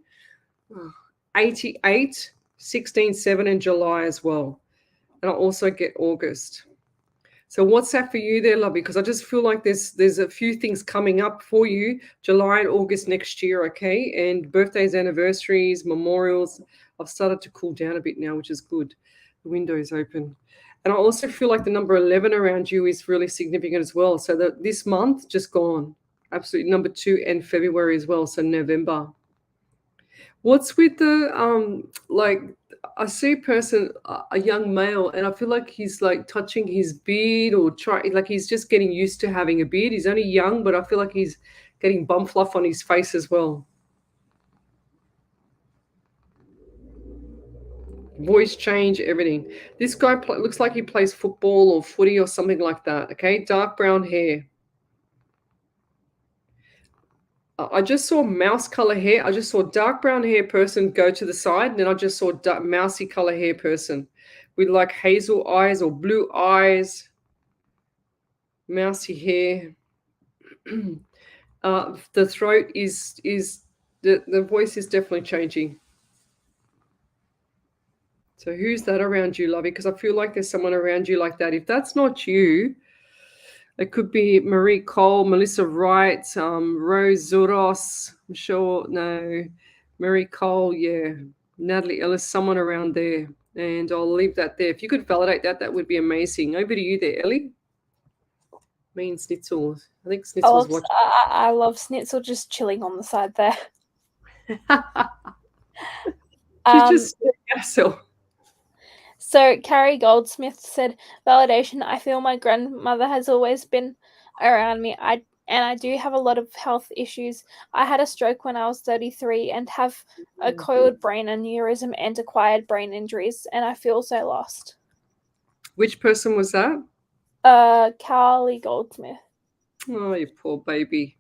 88, 16, 7 in July as well. And I also get August. So what's that for you there, lovey? Because I just feel like there's a few things coming up for you, July and August next year, okay? And birthdays, anniversaries, memorials. I've started to cool down a bit now, which is good. The window is open. And I also feel like the number 11 around you is really significant as well. So this month just gone. Absolutely. Number 2 and February as well. So November. What's with the like I see a person, a young male, and I feel like he's like touching his beard or like he's just getting used to having a beard. He's only young, but I feel like he's getting bum fluff on his face as well. Voice change, everything. This guy looks like he plays football or footy or something like that. Okay, dark brown hair. I just saw mouse color hair. I just saw dark brown hair person go to the side, and then I just saw mousy color hair person with like hazel eyes or blue eyes, mousy hair. The throat is the voice is definitely changing. So who's that around you, lovey? Because I feel like there's someone around you like that. If that's not you, it could be Marie Cole, Melissa Wright, Rose Zuros, I'm sure. No, Marie Cole, yeah. Natalie Ellis, someone around there. And I'll leave that there. If you could validate that, that would be amazing. Over to you there, Ellie. Me and Snitzel. I think Snitzel's watching. I love Snitzel just chilling on the side there. She's just herself. So Carrie Goldsmith said, validation, I feel my grandmother has always been around me. I do have a lot of health issues. I had a stroke when I was 33 and have a coiled brain aneurysm and acquired brain injuries, and I feel so lost. Which person was that? Carly Goldsmith. Oh, you poor baby.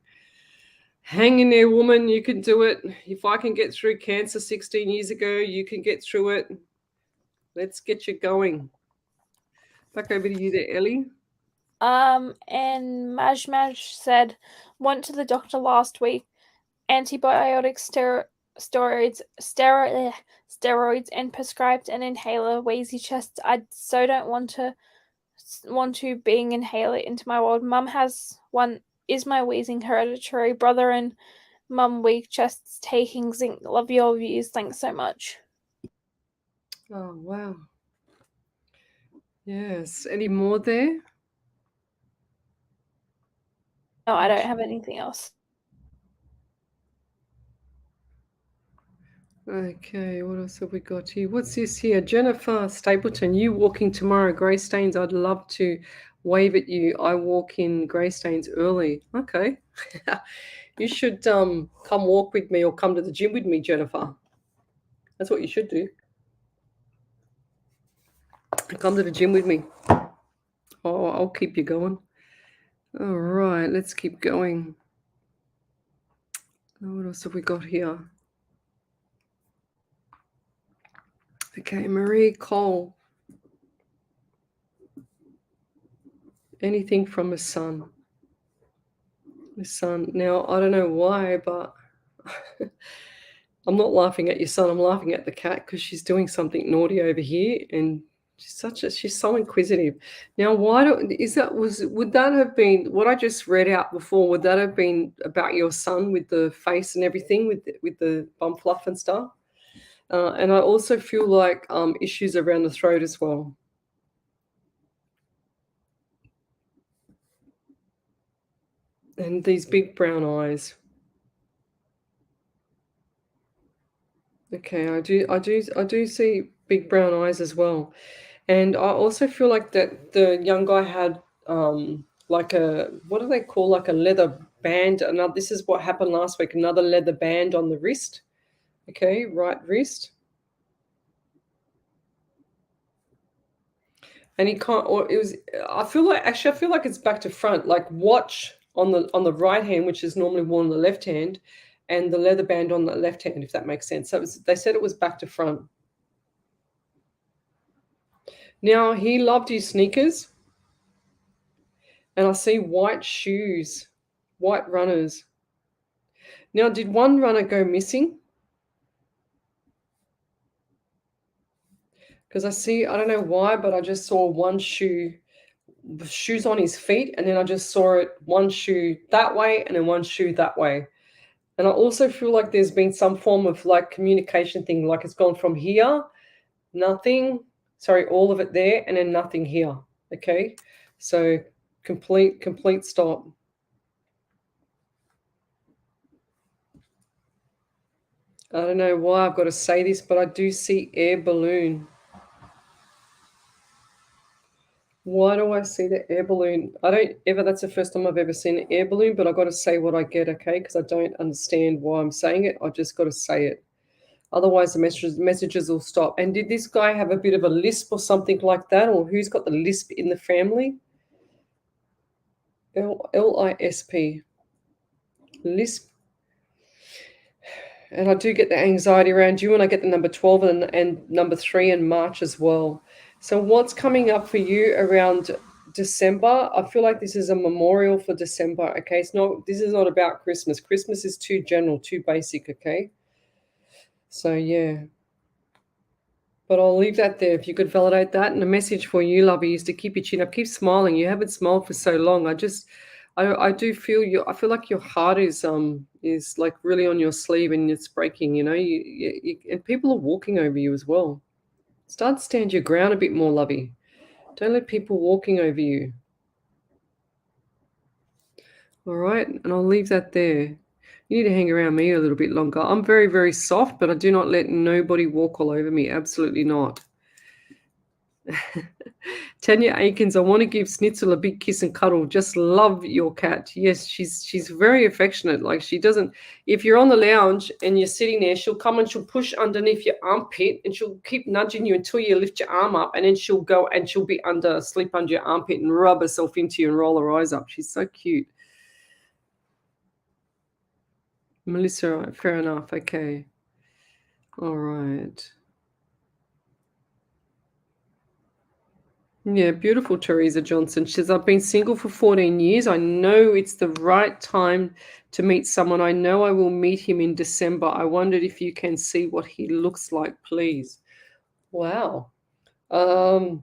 Hang in there, woman. You can do it. If I can get through cancer 16 years ago, you can get through it. Let's get you going. Back over to you there, Ellie. And Maj said, went to the doctor last week. Antibiotics, steroids, and prescribed an inhaler. Wheezy chest. I so don't want to being inhaler into my world. Mum has one. Is my wheezing hereditary? Brother and mum weak chests taking zinc. Love your views. Thanks so much. Oh, wow. Yes. Any more there? No, I don't have anything else. Okay, what else have we got here? What's this here? Jennifer Stapleton, you walking tomorrow, Greystanes. I'd love to wave at you. I walk in Greystanes early. Okay. You should come walk with me or come to the gym with me, Jennifer. That's what you should do. Come to the gym with me. Oh, I'll keep you going. All right, let's keep going. What else have we got here? Okay, Marie Cole. Anything from a son. His son. Now, I don't know why, but I'm not laughing at your son. I'm laughing at the cat because she's doing something naughty over here, and she's so inquisitive. Now, would that have been what I just read out before? Would that have been about your son with the face and everything, with the bum fluff and stuff? And I also feel like issues around the throat as well. And these big brown eyes. Okay, I do see big brown eyes as well. And I also feel like that the young guy had like a, what do they call, like a leather band? Another, this is what happened last week, another leather band on the wrist. Okay, right wrist. And he can't, or it was, I feel like, actually I feel like it's back to front, like watch on the right hand, which is normally worn on the left hand, and the leather band on the left hand, if that makes sense. So it was, they said it was back to front. Now he loved his sneakers, and I see white shoes, white runners. Now, did one runner go missing? Because I see, I don't know why, but I just saw one shoe, shoes on his feet, and then I just saw it, one shoe that way and then one shoe that way. And I also feel like there's been some form of like communication thing, like it's gone from here, nothing, sorry, all of it there, and then nothing here. Okay. So complete stop. I don't know why I've got to say this, but I do see air balloon. Why do I see the air balloon? I don't ever, that's the first time I've ever seen an air balloon, but I've got to say what I get, okay? Because I don't understand why I'm saying it. I just got to say it. Otherwise, the messages will stop. And did this guy have a bit of a lisp or something like that? Or who's got the lisp in the family? L-I-S-P. Lisp. And I do get the anxiety around you, and I get the number 12 and number 3 in March as well. So what's coming up for you around December? I feel like this is a memorial for December, okay? This is not about Christmas. Christmas is too general, too basic, okay? So, yeah. But I'll leave that there if you could validate that. And a message for you, lovey, is to keep your chin up. Keep smiling. You haven't smiled for so long. I do feel you. I feel like your heart is like really on your sleeve and it's breaking. You know, and people are walking over you as well. Start to stand your ground a bit more, lovey. Don't let people walking over you. All right, and I'll leave that there. You need to hang around me a little bit longer. I'm very, very soft, but I do not let nobody walk all over me. Absolutely not. Tanya Aikens, I want to give Snitzel a big kiss and cuddle. Just love your cat. Yes, she's very affectionate. Like she doesn't, if you're on the lounge and you're sitting there, she'll come and she'll push underneath your armpit and she'll keep nudging you until you lift your arm up, and then she'll go and she'll be sleep under your armpit and rub herself into you and roll her eyes up. She's so cute. Melissa, fair enough. Okay. All right. Yeah, beautiful Teresa Johnson. She says, I've been single for 14 years. I know it's the right time to meet someone. I know I will meet him in December. I wondered if you can see what he looks like, please. Wow. I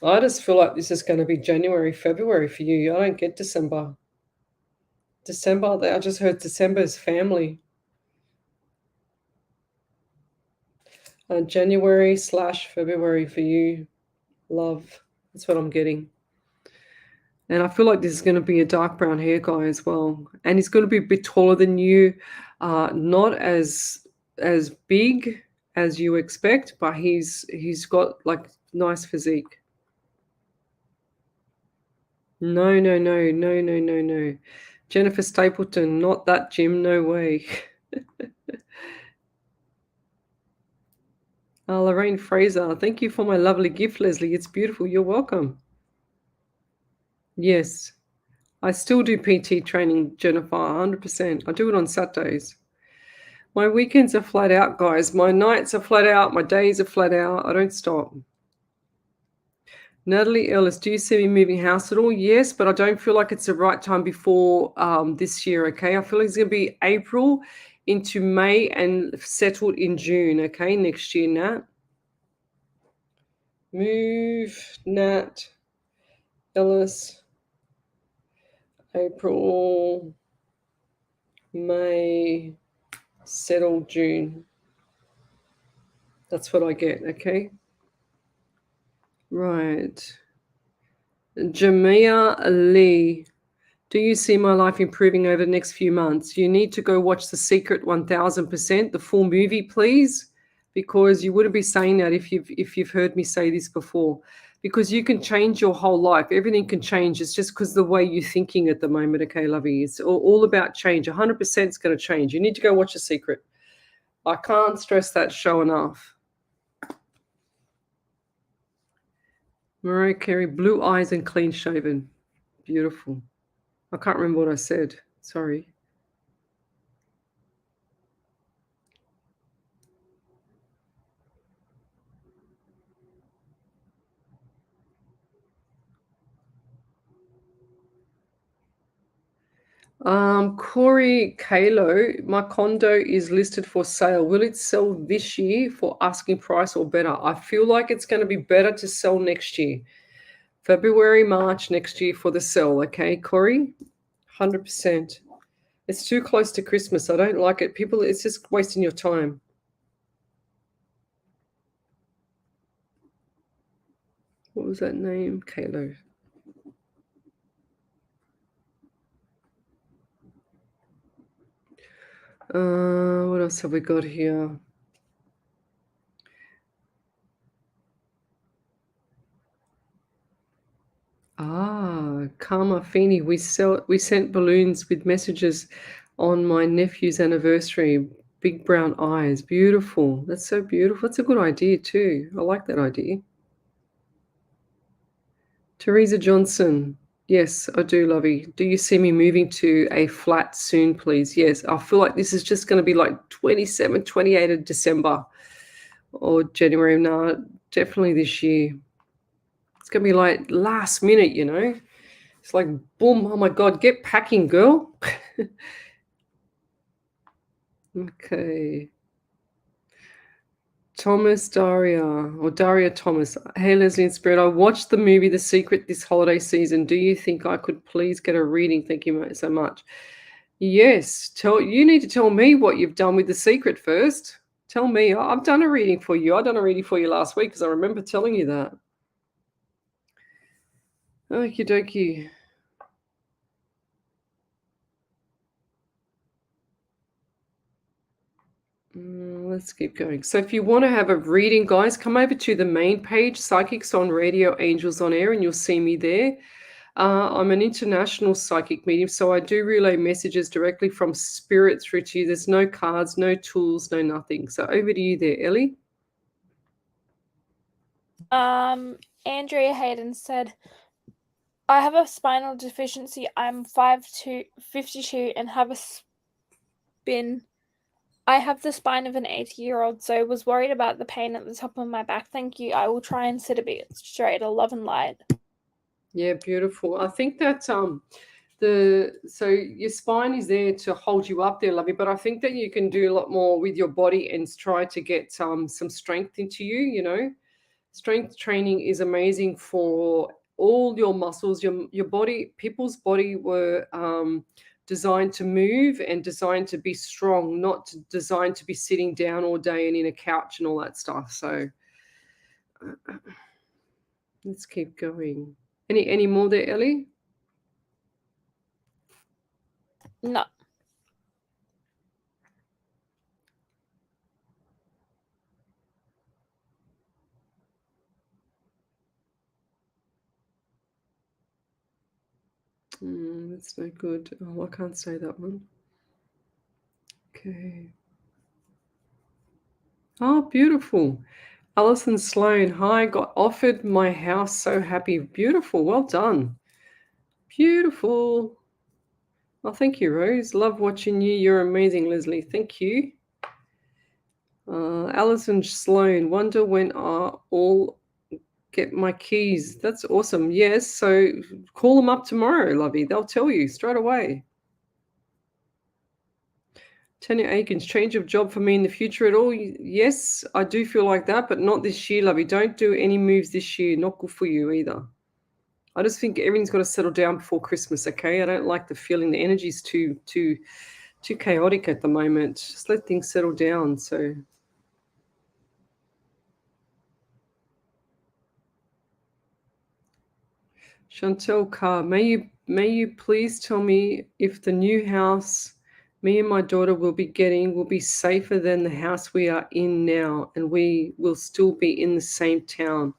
just feel like this is going to be January, February for you. I don't get December. I just heard December's family. January/February for you. Love. That's what I'm getting. And I feel like this is going to be a dark brown hair guy as well. And he's going to be a bit taller than you. Not as big as you expect, but he's got like nice physique. No. Jennifer Stapleton, not that Jim, no way. Lorraine Fraser, thank you for my lovely gift, Leslie. It's beautiful. You're welcome. Yes, I still do PT training, Jennifer, 100%. I do it on Saturdays. My weekends are flat out, guys. My nights are flat out. My days are flat out. I don't stop. Natalie Ellis, do you see me moving house at all? Yes, but I don't feel like it's the right time before this year, okay? I feel like it's going to be April into May and settled in June, okay, next year, Nat. Move, Nat Ellis, April, May, settled June. That's what I get, okay? Right. Jamia Lee. Do you see my life improving over the next few months? You need to go watch The Secret 1000%, the full movie, please, because you wouldn't be saying that if you've heard me say this before. Because you can change your whole life. Everything can change. It's just because the way you're thinking at the moment, okay, lovey? It's all about change. 100% is going to change. You need to go watch The Secret. I can't stress that show enough. Mariah Carey, blue eyes and clean shaven. Beautiful. I can't remember what I said. Sorry. Corey Kalo, my condo is listed for sale. Will it sell this year for asking price or better? I feel like it's going to be better to sell next year. February, March next year for the sell. Okay, Corey? 100%. It's too close to Christmas. I don't like it. People, it's just wasting your time. What was that name? Kalo. What else have we got here? Karma Feeney, we sent balloons with messages on my nephew's anniversary. Big brown eyes. Beautiful. That's so beautiful. That's a good idea too. I like that idea. Teresa Johnson. Yes, I do, lovey. Do you see me moving to a flat soon, please? Yes. I feel like this is just going to be like 27, 28 of December or January. No, definitely this year. It's going to be like last minute, you know. It's like, boom, oh my God, get packing, girl. Okay. Thomas Daria, or Daria Thomas. Hey, Lesley and Spirit, I watched the movie The Secret this holiday season. Do you think I could please get a reading? Thank you so much. Yes, you need to tell me what you've done with The Secret first. Tell me. I've done a reading for you. I done a reading for you last week because I remember telling you that. Okie dokie. Let's keep going. So if you want to have a reading, guys, come over to the main page, Psychics on Radio, Angels on Air, and you'll see me there. I'm an international psychic medium, so I do relay messages directly from spirit through to you. There's no cards, no tools, no nothing. So over to you there, Ellie. Andrea Hayden said, I have a spinal deficiency. I'm 52 and have I have the spine of an 80-year-old, so was worried about the pain at the top of my back. Thank you. I will try and sit a bit straighter. Love and light. Yeah, beautiful. I think that so your spine is there to hold you up there, lovey, but I think that you can do a lot more with your body and try to get some strength into you, you know. Strength training is amazing for all your muscles, your body. People's body were designed to move and designed to be strong, not designed to be sitting down all day and in a couch and all that stuff. So let's keep going. Any more there, Ellie? No. That's no good. Oh, I can't say that one. Okay. Oh, beautiful. Alison Sloan, hi, got offered my house. So happy. Beautiful. Well done. Beautiful. Oh, thank you, Rose. Love watching you. You're amazing, Lesley. Thank you. Alison Sloan, wonder when I'll get my keys. That's awesome. Yes, so call them up tomorrow, lovey. They'll tell you straight away. Tanya Aikens, change of job for me in the future at all? Yes, I do feel like that, but not this year, lovey. Don't do any moves this year. Not good for you either. I just think everything's got to settle down before Christmas, okay? I don't like the feeling. The energy's too chaotic at the moment. Just let things settle down. So Chantel Carr, may you may you please tell me if the new house me and my daughter will be getting will be safer than the house we are in now, and we will still be in the same town.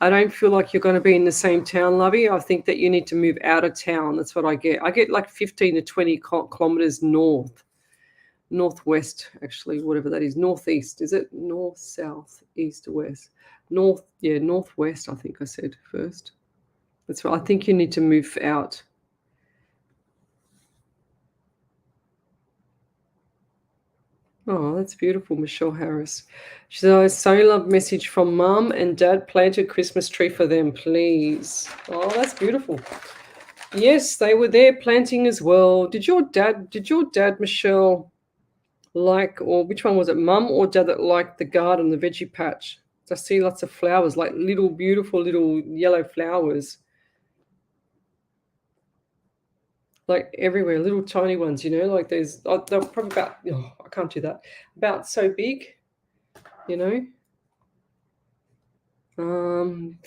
I don't feel like you're going to be in the same town, lovey. I think that you need to move out of town. That's what I get. I get like 15 to 20 kilometers northwest, actually, whatever that is. Northeast, is it? North, south, east, west. North, yeah, northwest, I think I said first. That's right. I think you need to move out. Oh, that's beautiful, Michelle Harris. She said, I so love message from Mum and Dad. Plant a Christmas tree for them, please. Oh, that's beautiful. Yes, they were there planting as well. Did your dad, Michelle, like, or which one was it, Mum or Dad, that liked the garden, the veggie patch? I see lots of flowers, like little, beautiful little yellow flowers. Like everywhere, little tiny ones, like they're probably about, I can't do that, about so big, very,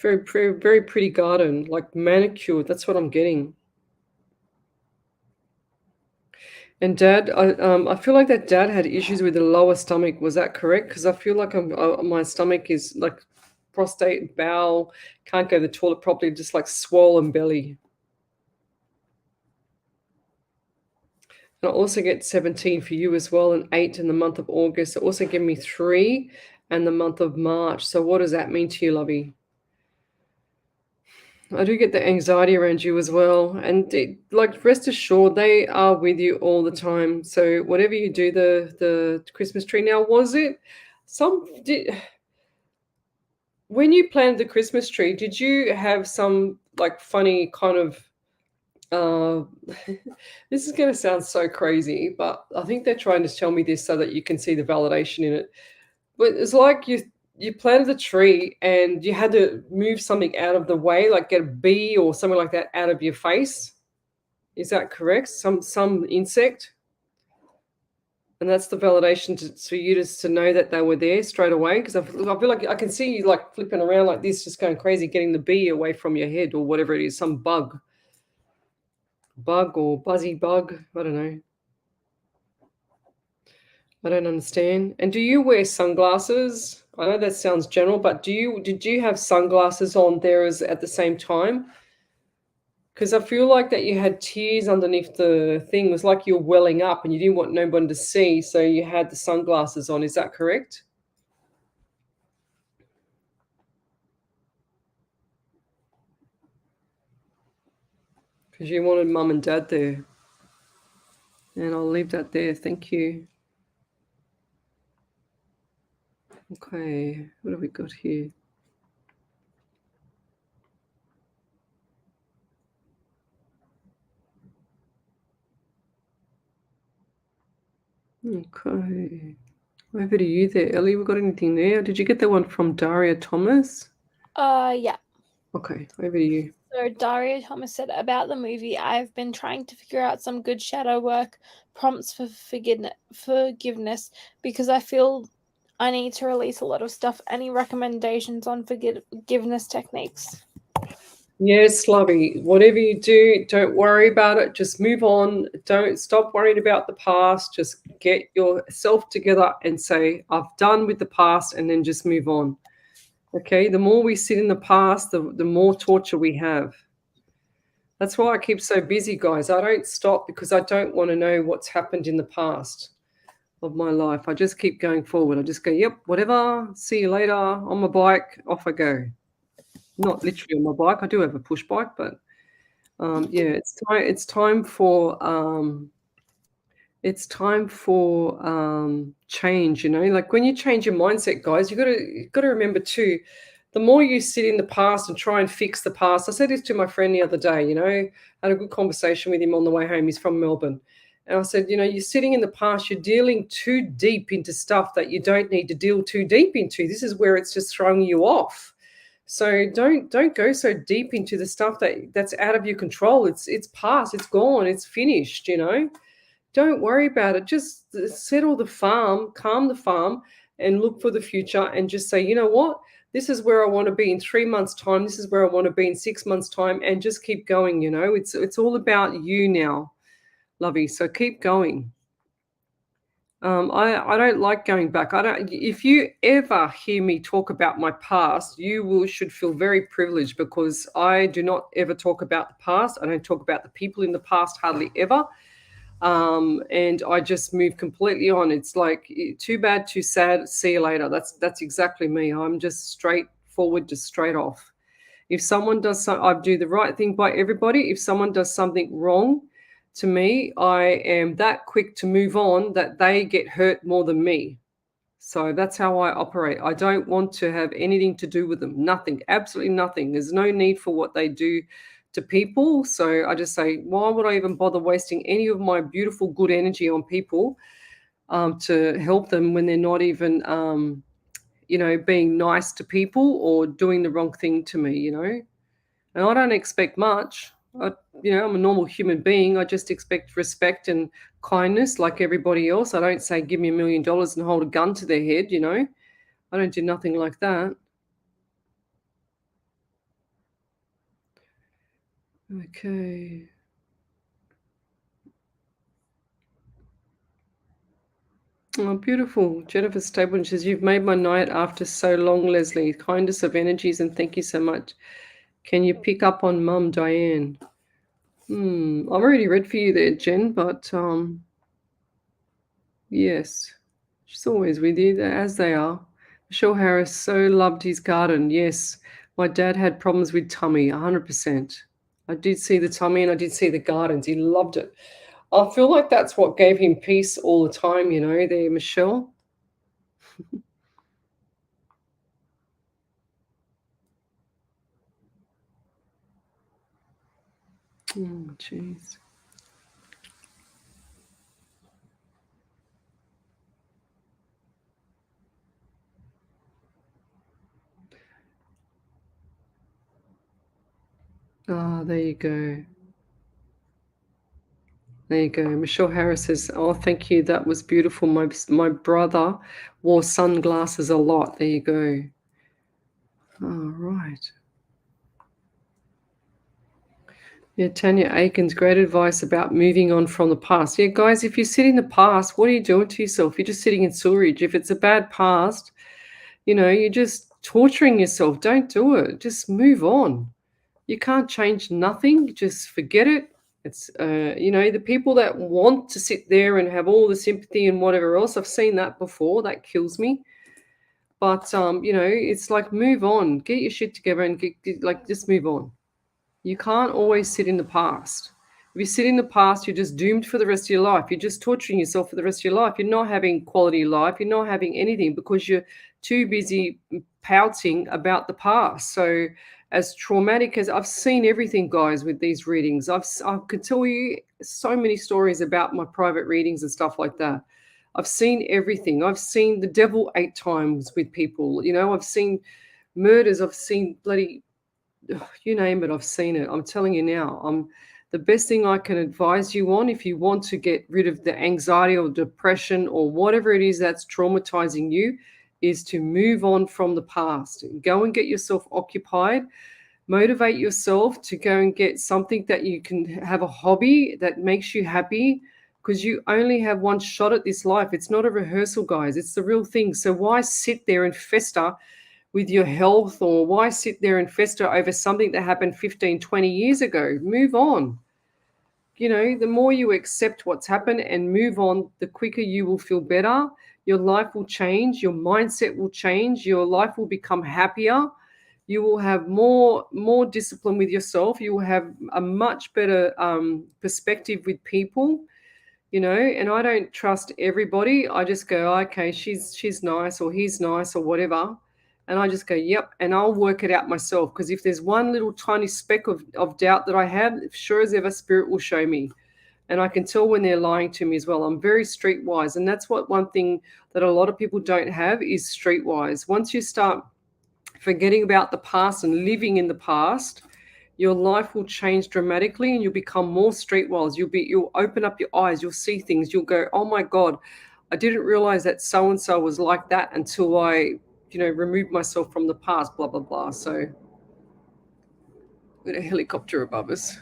very, very pretty garden, like manicured. That's what I'm getting. And Dad, I feel like that Dad had issues with the lower stomach. Was that correct? Because I feel like my stomach is like prostate, bowel, can't go to the toilet properly, just like swollen belly. And I also get 17 for you as well, and 8 in the month of August. It also give me 3 and the month of March. So what does that mean to you, lovey? I do get the anxiety around you as well. And like, rest assured, they are with you all the time. So whatever you do, the Christmas tree. Now, was it when you planted the Christmas tree, did you have some like funny kind of this is going to sound so crazy, but I think they're trying to tell me this so that you can see the validation in it. But it's like you planted the tree and you had to move something out of the way, like get a bee or something like that out of your face. Is that correct? Some insect? And that's the validation for you to know that they were there straight away. Because I feel like I can see you like flipping around like this, just going crazy, getting the bee away from your head or whatever it is, some bug or buzzy bug. I don't know. I don't understand. And do you wear sunglasses? I know that sounds general, but did you have sunglasses on there at the same time? Because I feel like that you had tears underneath the thing. It was like you're welling up and you didn't want no one to see, so you had the sunglasses on. Is that correct? Because you wanted Mum and Dad there. And I'll leave that there. Thank you. Okay, what have we got here? Okay. Over to you there, Ellie. We got anything there? Did you get that one from Daria Thomas? Yeah. Okay, over to you. So Daria Thomas said about the movie, I've been trying to figure out some good shadow work prompts for forgiveness because I feel I need to release a lot of stuff. Any recommendations on forgiveness techniques? Yes, lovey. Whatever you do, don't worry about it. Just move on. Don't stop worrying about the past. Just get yourself together and say, I've done with the past, and then just move on. Okay? The more we sit in the past, the more torture we have. That's why I keep so busy, guys. I don't stop because I don't want to know what's happened in the past of my life. I just keep going forward. I just go, yep, whatever. See you later. On my bike, off I go. Not literally on my bike. I do have a push bike, but yeah, it's time for change. Like when you change your mindset, guys, you got to remember too. The more you sit in the past and try and fix the past. I said this to my friend the other day. Had a good conversation with him on the way home. He's from Melbourne. And I said, you're sitting in the past, you're dealing too deep into stuff that you don't need to deal too deep into. This is where it's just throwing you off. So don't go so deep into the stuff that's out of your control. It's past, it's gone, it's finished, Don't worry about it. Just settle the farm, calm the farm, and look for the future and just say, you know what? This is where I want to be in 3 months' time. This is where I want to be in 6 months' time, and just keep going. It's all about you now, lovey. So keep going. I don't like going back. I don't. If you ever hear me talk about my past, should feel very privileged, because I do not ever talk about the past. I don't talk about the people in the past hardly ever. And I just move completely on. It's like, too bad, too sad. See you later. That's exactly me. I'm just straightforward, just straight off. If someone does something, I do the right thing by everybody. If someone does something wrong to me, I am that quick to move on that they get hurt more than me. So that's how I operate. I don't want to have anything to do with them. Nothing, absolutely nothing. There's no need for what they do to people. So I just say, why would I even bother wasting any of my beautiful, good energy on people to help them when they're not even, being nice to people or doing the wrong thing to me. And I don't expect much. I'm a normal human being. I just expect respect and kindness like everybody else. I don't say, give me $1 million and hold a gun to their head. I don't do nothing like that. Okay. Oh, beautiful. Jennifer Stapleton says, you've made my night after so long, Lesley. Kindest of energies, and thank you so much. Can you pick up on Mum, Diane? I've already read for you there, Jen, but yes, she's always with you, as they are. Michelle Harris so loved his garden. Yes, my dad had problems with tummy, 100%. I did see the tummy and I did see the gardens. He loved it. I feel like that's what gave him peace all the time, there, Michelle. Oh, jeez. Ah, there you go. There you go. Michelle Harris says, oh, thank you. That was beautiful. My brother wore sunglasses a lot. There you go. All right. Yeah, Tanya Aikens, great advice about moving on from the past. Yeah, guys, if you sit in the past, what are you doing to yourself? You're just sitting in sewerage. If it's a bad past, you're just torturing yourself. Don't do it. Just move on. You can't change nothing. Just forget it. It's, the people that want to sit there and have all the sympathy and whatever else, I've seen that before. That kills me. But, it's like, move on. Get your shit together and just move on. You can't always sit in the past. If you sit in the past, you're just doomed for the rest of your life. You're just torturing yourself for the rest of your life. You're not having quality life. You're not having anything because you're too busy pouting about the past. So as traumatic as I've seen everything, guys, with these readings, I could tell you so many stories about my private readings and stuff like that. I've seen everything. I've seen the devil 8 times with people. I've seen murders. I've seen bloody, you name it, I've seen it. I'm telling you now, the best thing I can advise you on, if you want to get rid of the anxiety or depression or whatever it is that's traumatizing you, is to move on from the past. Go and get yourself occupied. Motivate yourself to go and get something that you can have, a hobby that makes you happy, because you only have one shot at this life. It's not a rehearsal, guys. It's the real thing. So why sit there and fester with your health, or why sit there and fester over something that happened 15, 20 years ago? Move on. The more you accept what's happened and move on, the quicker you will feel better. Your life will change. Your mindset will change. Your life will become happier. You will have more discipline with yourself. You will have a much better perspective with people. And I don't trust everybody. I just go, okay, she's nice, or he's nice, or whatever. And I just go, yep, and I'll work it out myself. Because if there's one little tiny speck of doubt that I have, sure as ever, Spirit will show me. And I can tell when they're lying to me as well. I'm very streetwise. And that's one thing that a lot of people don't have, is streetwise. Once you start forgetting about the past and living in the past, your life will change dramatically and you'll become more streetwise. You'll open up your eyes. You'll see things. You'll go, oh my God, I didn't realize that so-and-so was like that until I remove myself from the past, blah, blah, blah. So we've got a helicopter above us.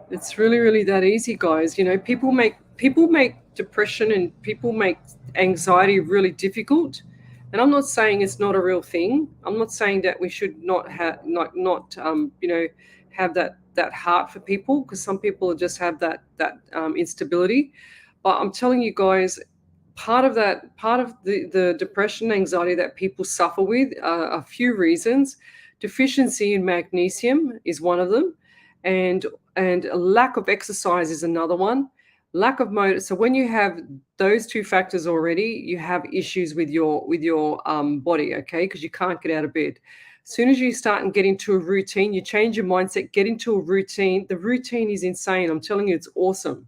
It's really, really that easy, guys. People make depression and people make anxiety really difficult. And I'm not saying it's not a real thing. I'm not saying that we should not have have that heart for people, because some people just have that instability. But I'm telling you guys, part of the depression, anxiety that people suffer with are a few reasons. Deficiency in magnesium is one of them, and a lack of exercise is another one. Lack of motor. So when you have those two factors already, you have issues with your body, okay? Because you can't get out of bed. As soon as you start and get into a routine, you change your mindset, get into a routine. The routine is insane. I'm telling you, it's awesome.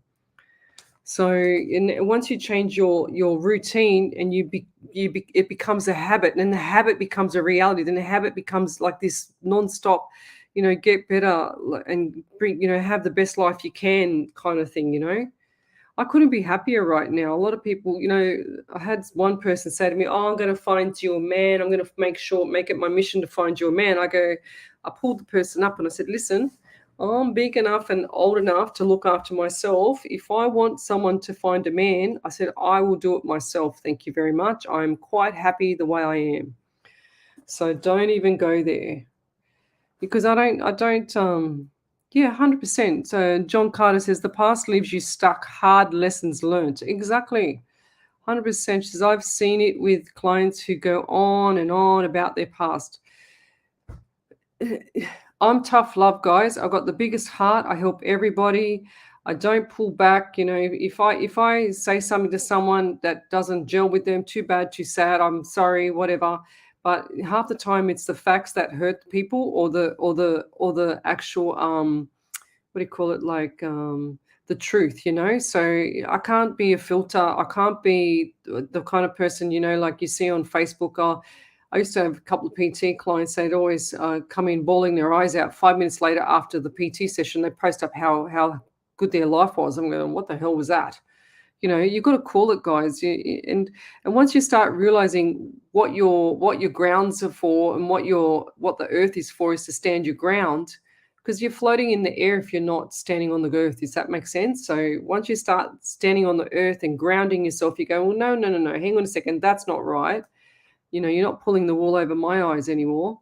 So once you change your routine and it becomes a habit, and then the habit becomes a reality, then the habit becomes like this nonstop, get better and bring, have the best life you can kind of thing, I couldn't be happier right now. A lot of people, I had one person say to me, "Oh, I'm going to find you a man. I'm going to make it my mission to find you a man." I pulled the person up and I said, "Listen, I'm big enough and old enough to look after myself. If I want someone to find a man," I said, "I will do it myself. Thank you very much. I'm quite happy the way I am." So don't even go there, because I don't, yeah, 100%. So John Carter says, the past leaves you stuck, hard lessons learned. Exactly. 100%. She says, I've seen it with clients who go on and on about their past. I'm tough love, guys. I've got the biggest heart. I help everybody. I don't pull back. If I say something to someone that doesn't gel with them, too bad, too sad, I'm sorry, whatever. But half the time it's the facts that hurt people, or the actual what do you call it, like the truth, So I can't be a filter. I can't be the kind of person, like you see on Facebook. I used to have a couple of PT clients. They'd always come in bawling their eyes out. 5 minutes later, after the PT session, they post up how good their life was. I'm going, what the hell was that? You've got to call it, guys. And once you start realizing what your grounds are for, and what the earth is for, is to stand your ground, because you're floating in the air if you're not standing on the earth. Does that make sense? So once you start standing on the earth and grounding yourself, you go, well, no, hang on a second, that's not right. You're not pulling the wool over my eyes anymore.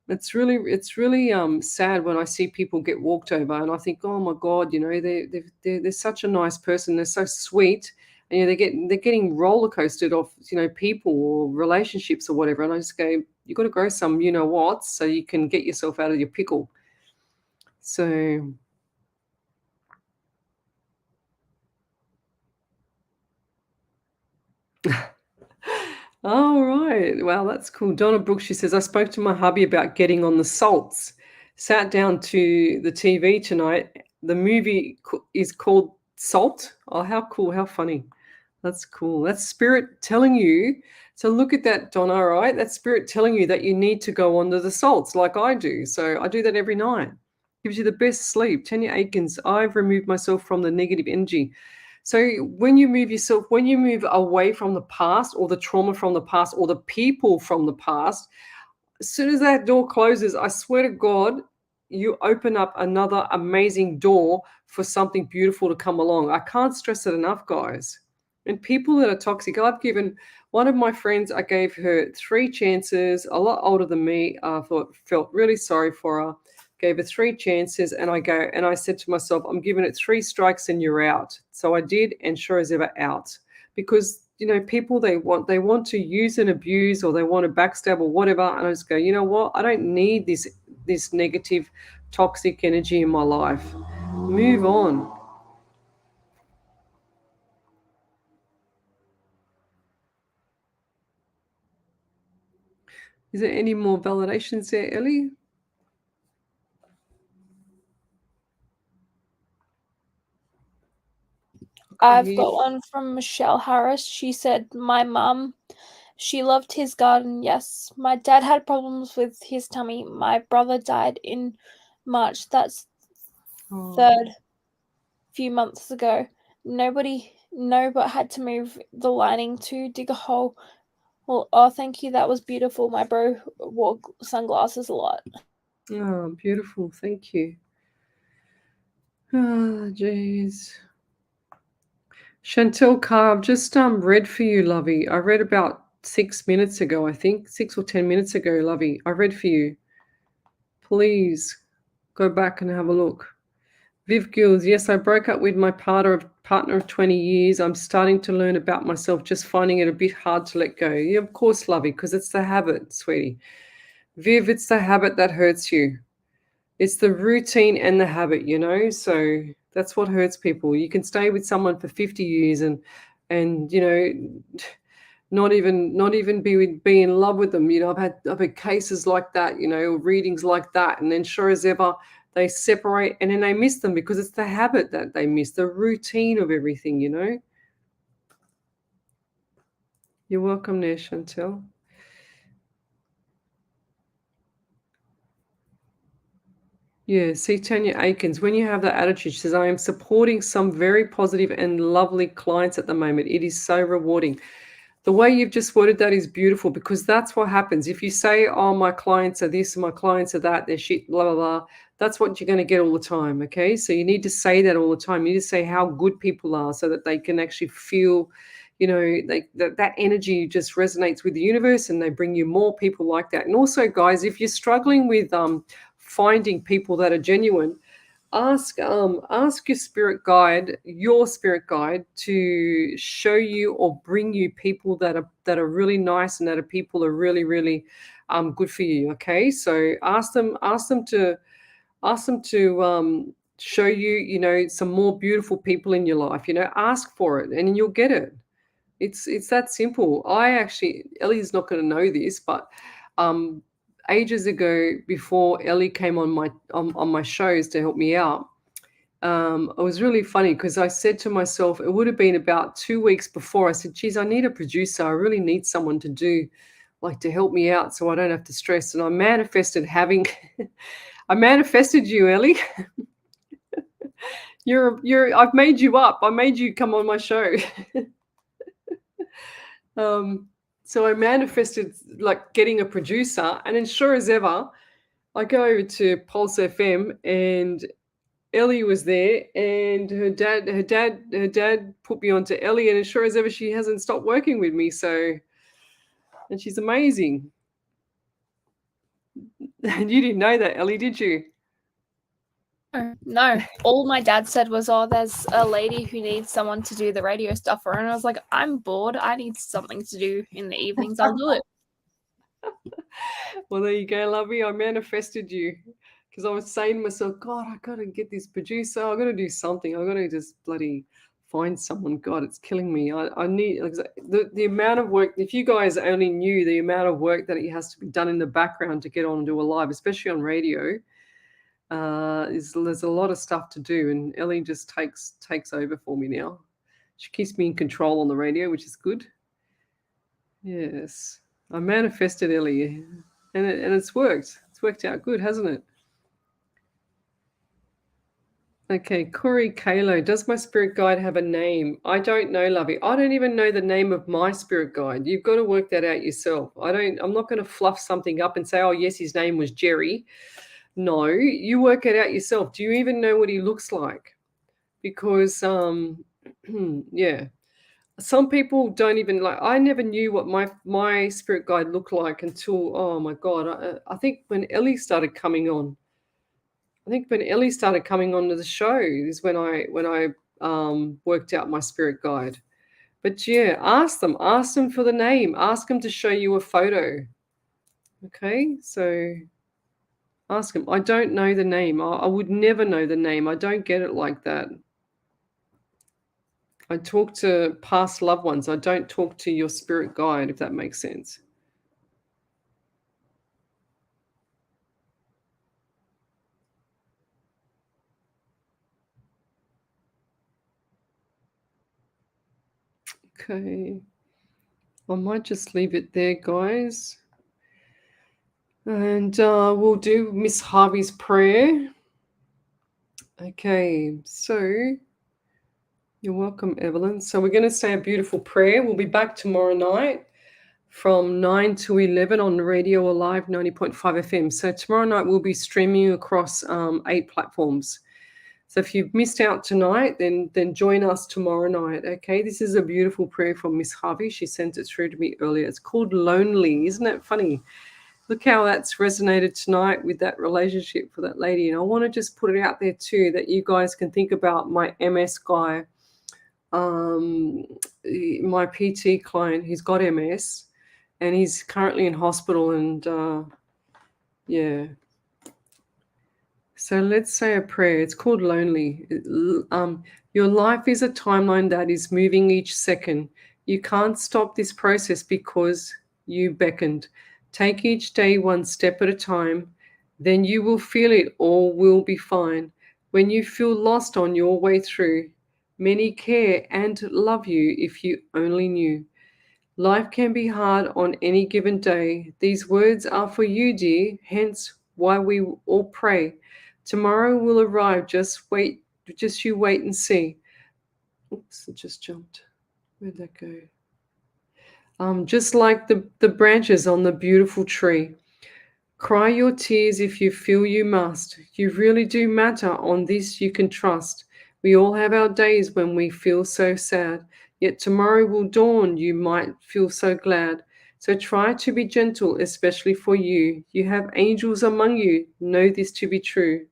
It's really sad when I see people get walked over, and I think, oh my God, they're such a nice person, they're so sweet, and they're getting roller coasted off, people or relationships or whatever, and I just go, you got to grow some, what, so you can get yourself out of your pickle. So. All right. Wow, that's cool. Donna Brooks, she says, I spoke to my hubby about getting on the salts. Sat down to the TV tonight. The movie is called Salt. Oh, how cool. How funny. That's cool. That's spirit telling you. So look at that, Donna, right? That's spirit telling you that you need to go onto the salts like I do. So I do that every night. Gives you the best sleep. Tanya Aikens, I've removed myself from the negative energy. So when you move away from the past, or the trauma from the past, or the people from the past, as soon as that door closes, I swear to God, you open up another amazing door for something beautiful to come along. I can't stress it enough, guys. And people that are toxic, I've given one of my friends, I gave her 3 chances, a lot older than me. I felt really sorry for her. Gave her 3 chances, and I said to myself, I'm giving it 3 strikes and you're out. So I did, and sure as ever, out. Because people, they want to use and abuse, or they want to backstab or whatever, and I just go, you know what? I don't need this negative, toxic energy in my life. Move on. Is there any more validations there, Ellie? I've got one from Michelle Harris. She said, my mum, she loved his garden, yes. My dad had problems with his tummy. My brother died in March. That's third few months ago. Nobody No, but had to move the lining to dig a hole. Well, oh, thank you. That was beautiful. My bro wore sunglasses a lot. Oh, beautiful. Thank you. Ah, jeez. Chantel Carr, I've just read for you, Lovey. I read about 6 minutes ago, I think. 6 or 10 minutes ago, Lovey. I read for you. Please go back and have a look. Viv Gills, yes, I broke up with my partner of 20 years. I'm starting to learn about myself, just finding it a bit hard to let go. Yeah, of course, Lovey, because it's the habit, sweetie. Viv, it's the habit that hurts you. It's the routine and the habit, you know? So that's what hurts people. You can stay with someone for 50 years and you know, not even be in love with them. You know, I've had cases like that, you know, readings like that, and then sure as ever they separate and then they miss them because it's the habit that they miss, the routine of everything, you know. You're welcome there, Chantel. Yeah, see Tanya Aikens, when you have that attitude, she says, I am supporting some very positive and lovely clients at the moment. It is so rewarding. The way you've just worded that is beautiful because that's what happens. If you say, oh, my clients are this, my clients are that, they're shit, blah, blah, blah, that's what you're going to get all the time, okay? So you need to say that all the time. You need to say how good people are so that they can actually feel, you know, that energy just resonates with the universe and they bring you more people like that. And also, guys, if you're struggling with finding people that are genuine, ask your spirit guide to show you or bring you people that are really nice and that are people are really good for you. Okay, so ask them to show you, you know, some more beautiful people in your life. You know, ask for it and you'll get it. It's that simple. Ellie's not going to know this, but um, ages ago, before Ellie came on my shows to help me out, it was really funny because I said to myself, it would have been about 2 weeks before. I said, "Geez, I need a producer. I really need someone to do, like, to help me out, so I don't have to stress." And I manifested having, I manifested you, Ellie. I've made you up. I made you come on my show. So I manifested like getting a producer, and then sure as ever, I go over to Pulse FM, and Ellie was there, and her dad put me onto Ellie, and as sure as ever, she hasn't stopped working with me. So, and she's amazing. And you didn't know that, Ellie, did you? No. All my dad said was, oh, there's a lady who needs someone to do the radio stuff for her. And I was like, I'm bored. I need something to do in the evenings. I'll do it. Well, there you go, lovey. I manifested you because I was saying to myself, God, I got to get this producer. I got to do something. I got to just bloody find someone. God, it's killing me. I need the amount of work. If you guys only knew the amount of work that it has to be done in the background to get on and do a live, especially on radio, there's a lot of stuff to do. And Ellie just takes over for me now. She keeps me in control on the radio, which is good. Yes, I manifested Ellie, and it's worked. It's worked out good, hasn't it? Okay, Corey Kalo, does my spirit guide have a name? I don't know, Lovey. I don't even know the name of my spirit guide. You've got to work that out yourself. I'm not going to fluff something up and say, oh, yes, his name was Jerry. No, you work it out yourself. Do you even know what he looks like? Because, yeah. Some people don't even like. I never knew what my spirit guide looked like until, oh my God, I think when Ellie started coming on. I think when Ellie started coming onto the show is when I worked out my spirit guide. But yeah, ask them for the name, ask them to show you a photo. Okay, so ask them. I don't know the name. I would never know the name. I don't get it like that. I talk to past loved ones. I don't talk to your spirit guide, if that makes sense. Okay. I might just leave it there, guys. And we'll do Miss Harvey's prayer. Okay, so You're welcome, Evelyn. So we're going to say a beautiful prayer. We'll be back tomorrow night from 9 to 11 on Radio Alive 90.5 FM. So tomorrow night we'll be streaming across 8 platforms. So if you've missed out tonight, then join us tomorrow night, okay? This is a beautiful prayer from Miss Harvey. She sent it through to me earlier. It's called Lonely. Isn't it funny? Look how that's resonated tonight with that relationship for that lady. And I want to just put it out there too, that you guys can think about my MS guy, my PT client. He's got MS and he's currently in hospital, and yeah. So let's say a prayer. It's called Lonely. Your life is a timeline that is moving each second. You can't stop this process because you beckoned. Take each day one step at a time. Then you will feel it all will be fine. When you feel lost on your way through, many care and love you if you only knew. Life can be hard on any given day. These words are for you, dear, hence why we all pray. Tomorrow will arrive, just you wait and see. Oops, it just jumped. Where'd that go? Just like the branches on the beautiful tree. Cry your tears if you feel you must. You really do matter, on this you can trust. We all have our days when we feel so sad, yet tomorrow will dawn, you might feel so glad. So try to be gentle, especially for you. You have angels among you, know this to be true.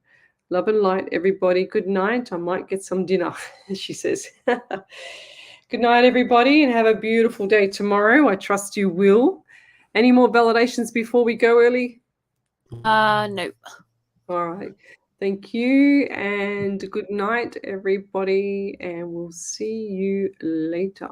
Love and light, everybody. Good night. I might get some dinner, she says. Good night, everybody, and have a beautiful day tomorrow. I trust you will. Any more validations before we go early? No. All right. Thank you, and good night, everybody, and we'll see you later.